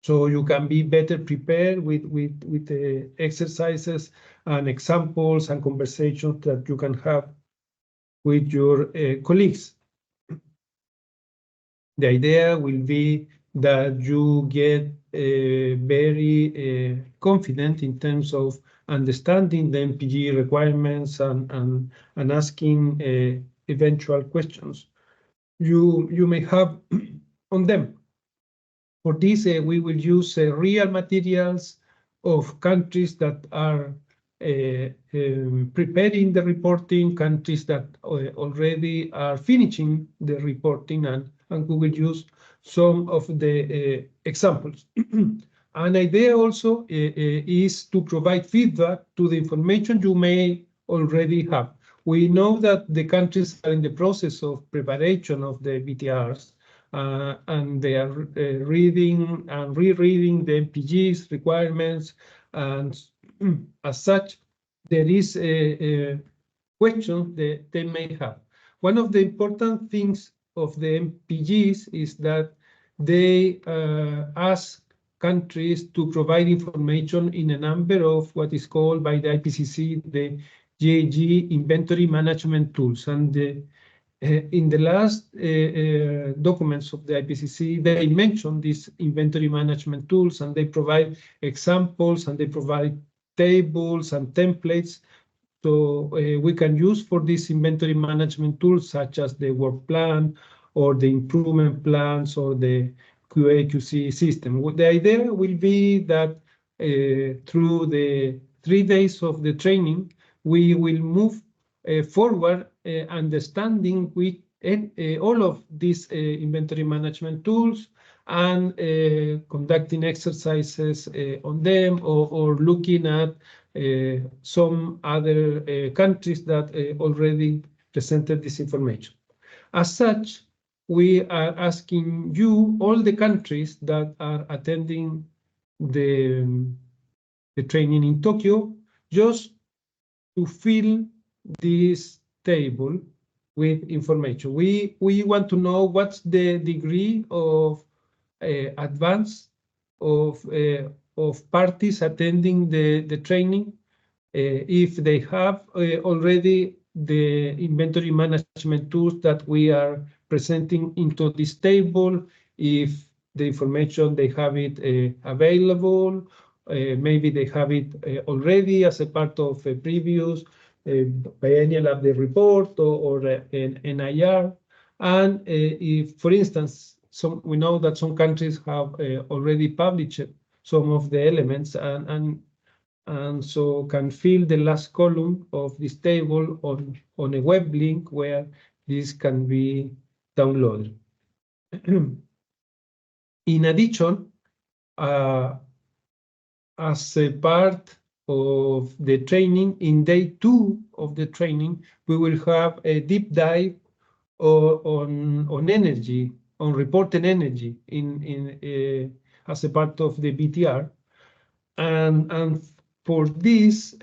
So you can be better prepared with exercises and examples and conversations that you can have with your colleagues. The idea will be that you get very confident in terms of understanding the MPG requirements and asking eventual questions you may have on them. For this, we will use real materials of countries that are preparing the reporting, countries that already are finishing the reporting, and we will use some of the examples. An idea also is to provide feedback to the information you may already have. We know that the countries are in the process of preparation of the BTRs, and they are reading and rereading the MPG's requirements, and as such, there is a question that they may have. One of the important things of the MPGs is that they ask countries to provide information in a number of what is called by the IPCC the GHG inventory management tools. And in the last documents of the IPCC, they mention these inventory management tools, and they provide examples, and they provide tables and templates. So we can use for these inventory management tools, such as the work plan or the improvement plans or the QA/QC system. The idea will be that through the 3 days of the training, we will move forward understanding with all of these inventory management tools and conducting exercises on them, or looking at some other countries that already presented this information. As such, we are asking you, all the countries that are attending the training in Tokyo, just to fill this table with information. We want to know what's the degree of advance of parties attending the training, if they have already the inventory management tools that we are presenting into this table, if the information they have it available, maybe they have it already as a part of a previous biennial update report or an NIR. And if, for instance, we know that some countries have already published some of the elements, and so can fill the last column of this table on a web link where this can be downloaded. In addition, as a part of the training, in day 2 of the training, we will have a deep dive on energy, on reported energy as a part of the BTR. And for these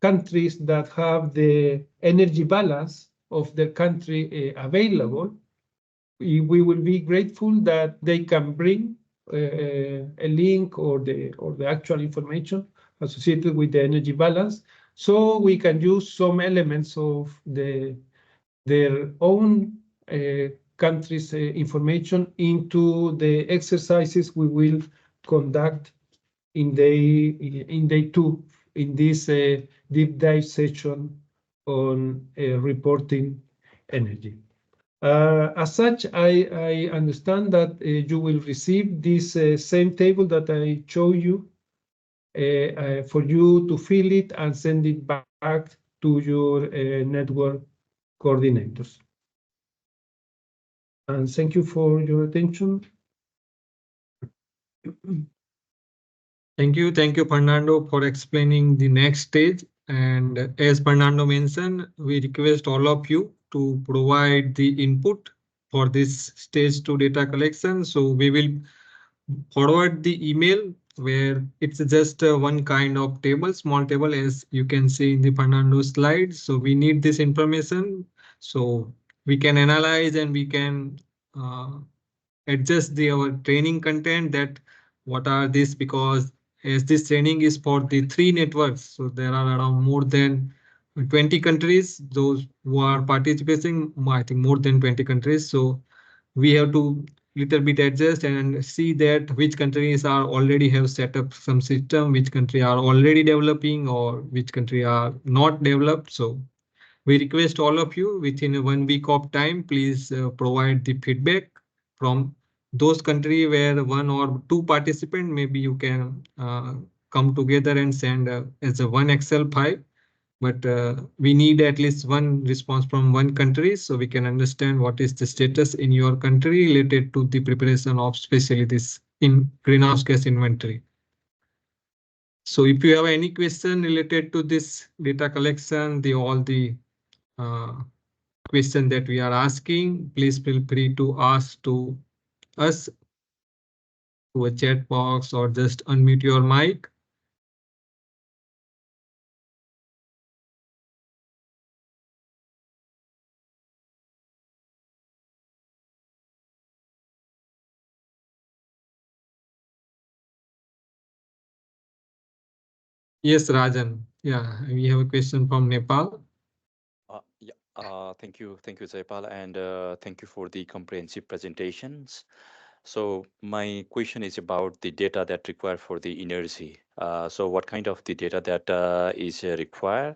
countries that have the energy balance of their country available, we will be grateful that they can bring a link or the actual information associated with the energy balance, so we can use some elements of their own country's information into the exercises we will conduct in day 2 in this deep dive session on reporting energy. As such, I understand that you will receive this same table that I show you for you to fill it and send it back to your network coordinators. And thank you for your attention. Thank you, Fernando, for explaining the next stage. And as Fernando mentioned, we request all of you to provide the input for this stage 2 data collection. So we will forward the email where it's just one kind of table, small table, as you can see in the Fernando slide. So we need this information so we can analyze and we can adjust our training content, that what are this, because as this training is for the 3 networks, so there are around more than 20 countries, those who are participating, I think more than 20 countries. So we have to little bit adjust and see that which countries are already have set up some system, which country are already developing, or which country are not developed. So we request all of you within 1 week of time, please provide the feedback from those country where 1 or 2 participant, maybe you can come together and send as a one Excel file. But we need at least one response from one country so we can understand what is the status in your country related to the preparation of especially this in greenhouse gas inventory. So if you have any question related to this data collection, all the question that we are asking, please feel free to ask to us to a chat box or just unmute your mic. Yes, Rajan. Yeah, we have a question from Nepal. Thank you, Jaipal, and thank you for the comprehensive presentations. So my question is about the data that required for the energy. So what kind of the data that is required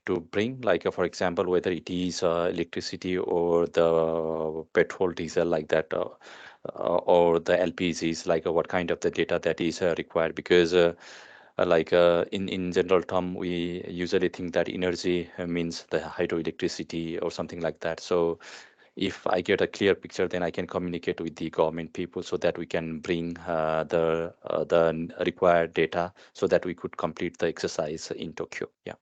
to bring, like for example, whether it is electricity or the petrol, diesel, like that, or the LPGs, like what kind of the data that is required? Because in general term, we usually think that energy means the hydroelectricity or something like that. So if I get a clear picture, then I can communicate with the government people so that we can bring the required data so that we could complete the exercise in Tokyo. Yeah.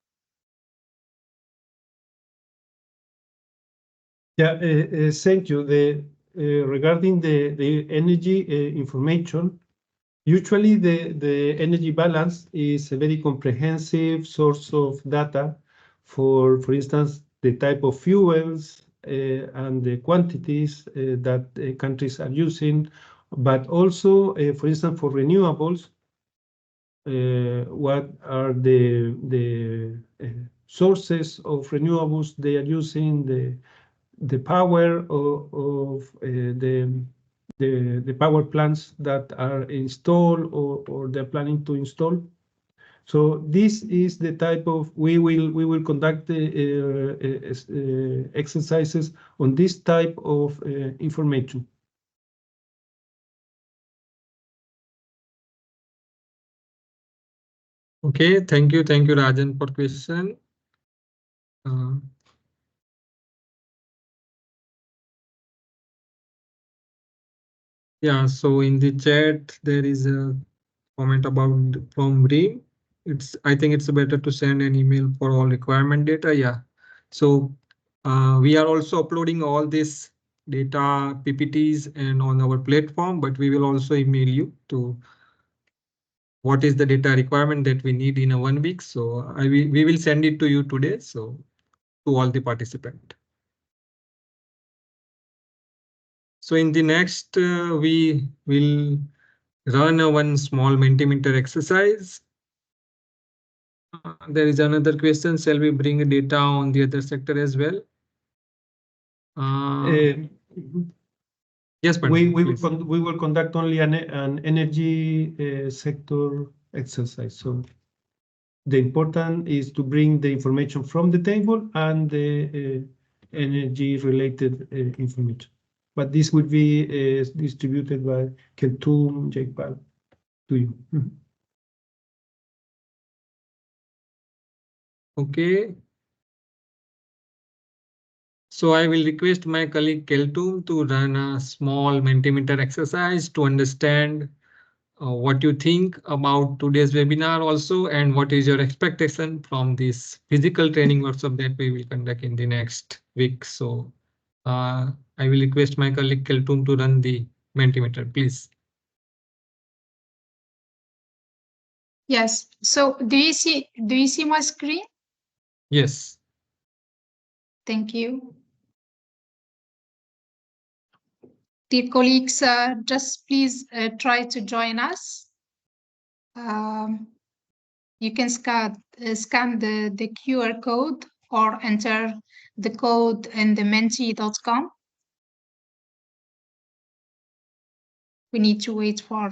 Yeah, thank you. Regarding the energy information, usually the energy balance is a very comprehensive source of data for instance, the type of fuels and the quantities that countries are using, but also, for instance, for renewables, what are the sources of renewables they are using, the power of the power plants that are installed or they're planning to install. So this is the type of we will conduct exercises on this type of information. Okay, thank you, Rajan, for question. Yeah, so in the chat there is a comment about from Reem. I think it's better to send an email for all requirement data. Yeah, so we are also uploading all this data PPTs and on our platform, but we will also email you to what is the data requirement that we need in a 1 week. So we will send it to you today. So to all the participants. So in the next, we will run one small Mentimeter exercise. There is another question. Shall we bring data on the other sector as well? Yes, we will conduct only an energy sector exercise. So the important is to bring the information from the table and the energy-related information. But this will be distributed by Keltoum, Jaipal, to you. Okay. So I will request my colleague Keltoum to run a small Mentimeter exercise to understand what you think about today's webinar also, and what is your expectation from this physical training workshop that we will conduct in the next week. So I will request my colleague Keltoum to run the Mentimeter, please. Yes. So do you see my screen? Yes. Thank you. Dear colleagues, just please try to join us. You can scan the QR code or enter the code in the menti.com. We need to wait for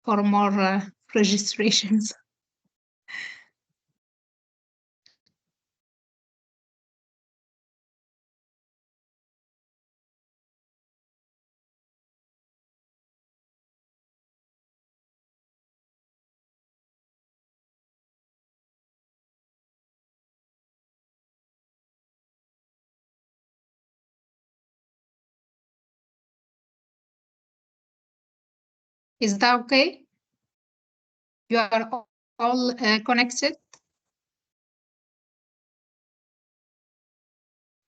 more registrations. Is that okay? You are all connected?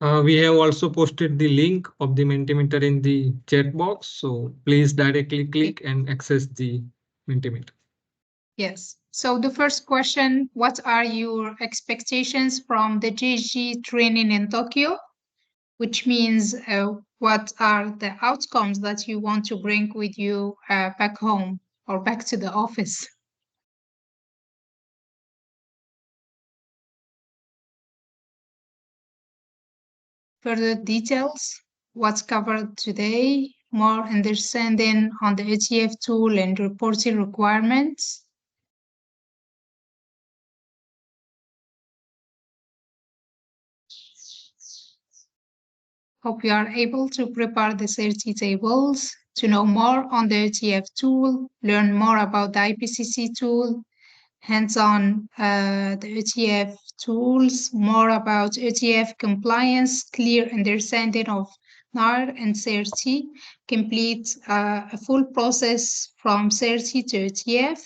We have also posted the link of the Mentimeter in the chat box, so please directly click and access the Mentimeter. Yes. So the first question, what are your expectations from the GHG training in Tokyo? Which means what are the outcomes that you want to bring with you back home or back to the office? Further details, what's covered today, more understanding on the ETF tool and reporting requirements. Hope you are able to prepare the CRT tables to know more on the ETF tool, learn more about the IPCC tool, hands-on the ETF tools, more about ETF compliance, clear understanding of NAR and CRT, complete a full process from CRT to ETF,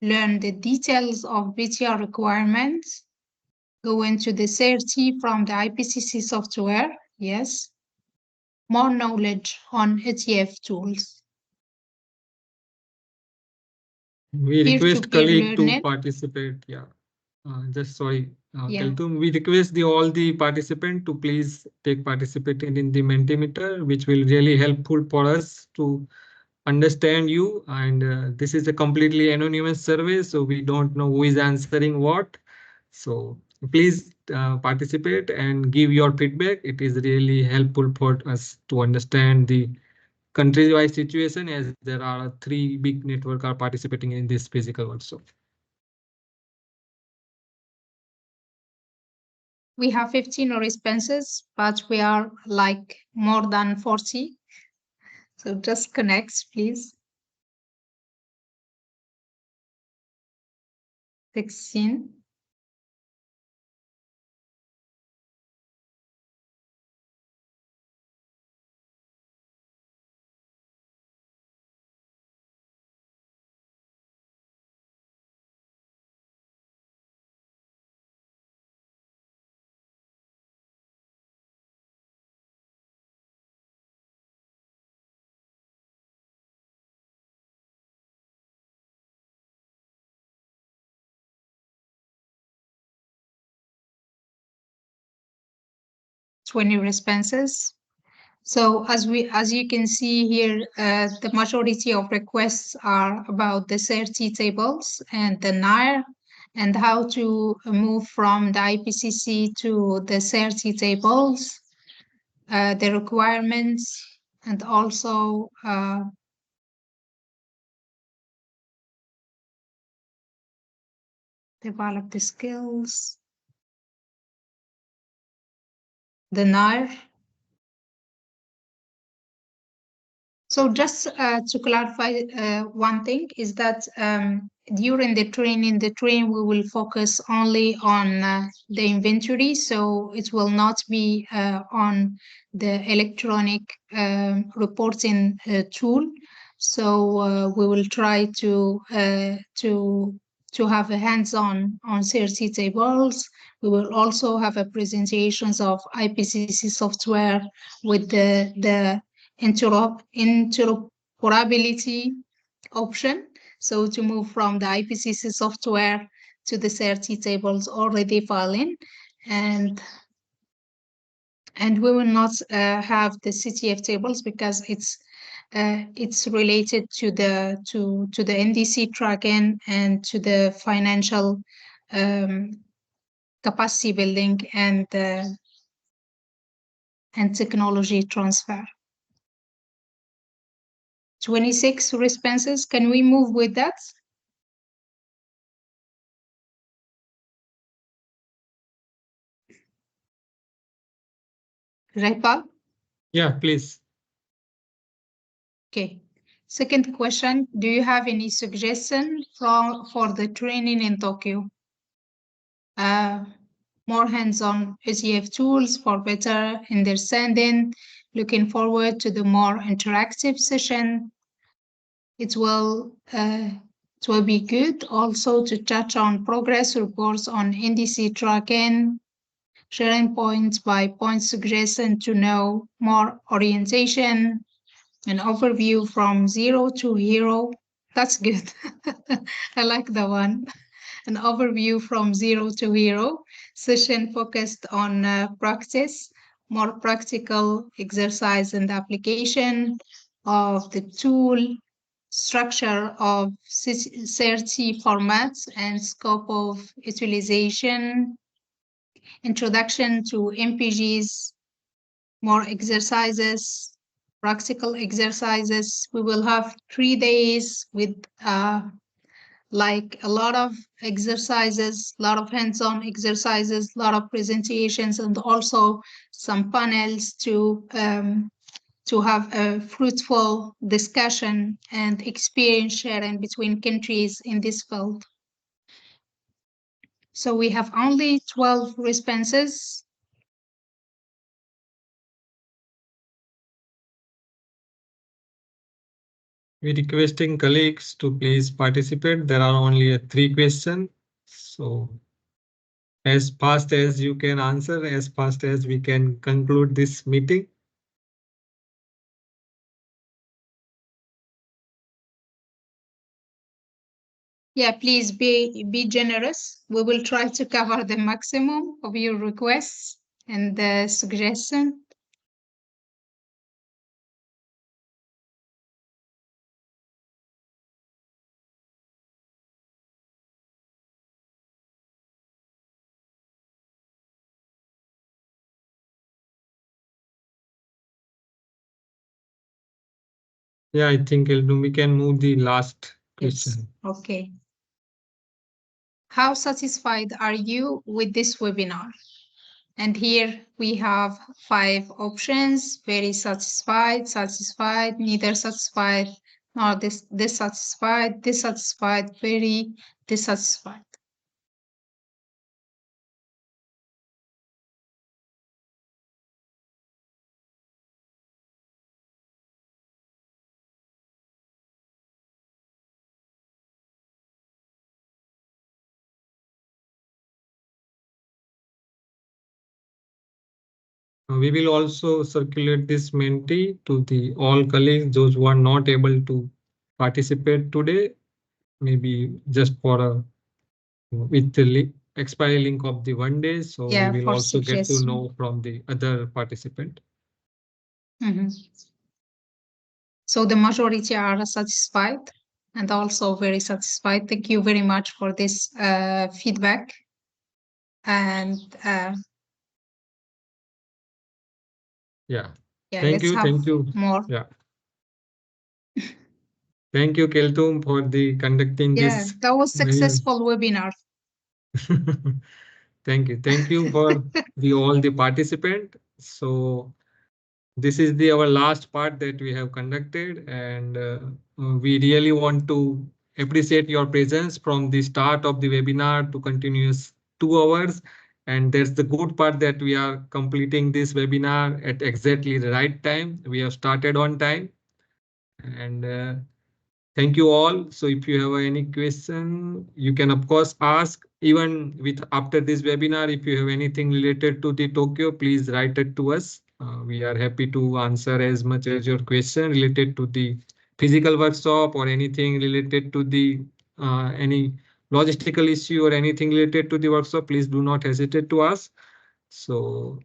learn the details of BTR requirements, go into the CRT from the IPCC software, yes, more knowledge on ETF tools. We request Peer-to-peer colleague to learning. participate. Yeah, just sorry, Yeah. Keltoum. We request all the participant to please take participated in the Mentimeter, which will really helpful for us to understand you. And this is a completely anonymous survey, so we don't know who is answering what. So please participate and give your feedback. It is really helpful for us to understand the country-wide situation, as there are 3 big networks are participating in this physical workshop. We have 15 responses, but we are like more than 40. So just connect, please. 16. Twenty responses. So as you can see here, the majority of requests are about the CRT tables and the NIR and how to move from the IPCC to the CRT tables, the requirements, and also develop the skills. the NIR. So just to clarify one thing is that during the training we will focus only on the inventory, so it will not be on the electronic reporting tool. So we will try to have a hands-on on CRC tables. We will also have a presentations of IPCC software with the interoperability option. So to move from the IPCC software to the CRT tables already filing, and we will not have the CTF tables because it's related to the NDC tracking and to the financial capacity building and technology transfer. 26 responses. Can we move with that? Raipal? Yeah, please. Okay. Second question, do you have any suggestion for the training in Tokyo? More hands-on ETF tools for better understanding. Looking forward to the more interactive session. It will be good also to touch on progress reports on NDC tracking, sharing points by point suggestion to know more orientation, an overview from zero to hero. That's good. I like that one. An overview from zero to hero. Session focused on practice, more practical exercise and application of the tool, structure of CRT formats and scope of utilization, introduction to MPGs, more exercises, practical exercises. We will have 3 days with like a lot of exercises, a lot of hands-on exercises, a lot of presentations, and also some panels to have a fruitful discussion and experience sharing between countries in this field. So we have only 12 responses. We're requesting colleagues to please participate. There are only 3 questions. So as fast as you can answer, as fast as we can conclude this meeting. Yeah, please be generous. We will try to cover the maximum of your requests and the suggestion. Yeah, I think we can move the last question. Yes. Okay. How satisfied are you with this webinar? And here we have 5 options: very satisfied, satisfied, neither satisfied, nor dissatisfied, dissatisfied, very dissatisfied. We will also circulate this Menti to the all colleagues, those who are not able to participate today, maybe just for a with the expiry link of the 1 day. So Yeah, we will also get to suggestion. know from the other participant. So the majority are satisfied and also very satisfied. Thank you very much for this feedback. And yeah, thank you. More. Yeah. Thank you, Keltum, for the conducting this. That was successful webinar. Thank you for all the participant. So this is our last part that we have conducted, and we really want to appreciate your presence from the start of the webinar to continuous 2 hours. And that's the good part, that we are completing this webinar at exactly the right time. We have started on time, and thank you all. So if you have any question, you can of course ask. Even with after this webinar, if you have anything related to the Tokyo, please write it to us. We are happy to answer as much as your question related to the physical workshop or anything related to the any logistical issue or anything related to the workshop. Please do not hesitate to ask. So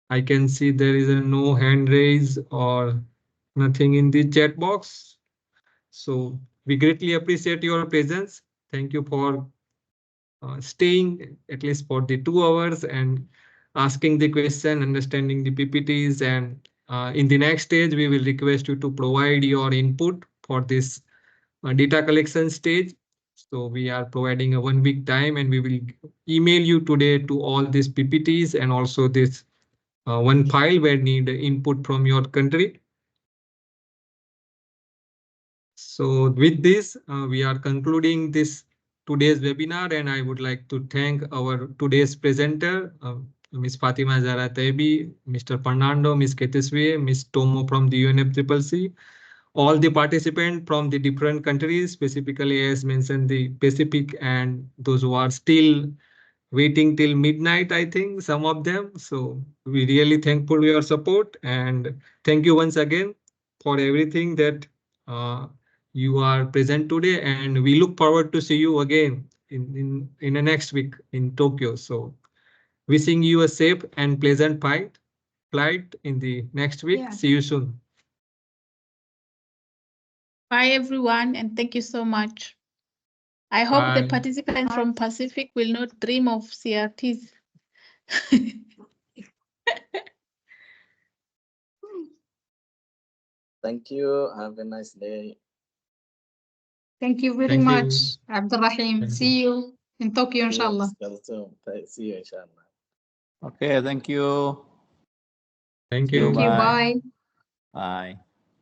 I can see there is no hand raise or nothing in the chat box. So we greatly appreciate your presence. Thank you for staying at least for the 2 hours and asking the question, understanding the PPTs. And in the next stage, we will request you to provide your input for this data collection stage. So we are providing a 1 week time, and we will email you today to all these PPTs and also this one file where need input from your country. So with this, we are concluding this today's webinar, and I would like to thank our today's presenter, Ms. Fatima Zara Taibi, Mr. Fernando, Ms. Ketiswe, Ms. Tomo from the UNFCCC, all the participants from the different countries, specifically as mentioned the Pacific, and those who are still waiting till midnight, I think some of them. So we really thankful for your support, and thank you once again for everything that you are present today, and we look forward to see you again in the next week in Tokyo. So wishing you a safe and pleasant flight in the next week. Yeah. See you soon. Bye, everyone, and thank you so much. I hope the Bye. participants from Pacific will not dream of CRTs. Thank you. Have a nice day. Thank you very Thank you. much, Abdulrahim. Thank See you in Tokyo, inshallah. See you, inshallah. Okay, thank you. Thank Thank you. you. Bye. Bye. Bye.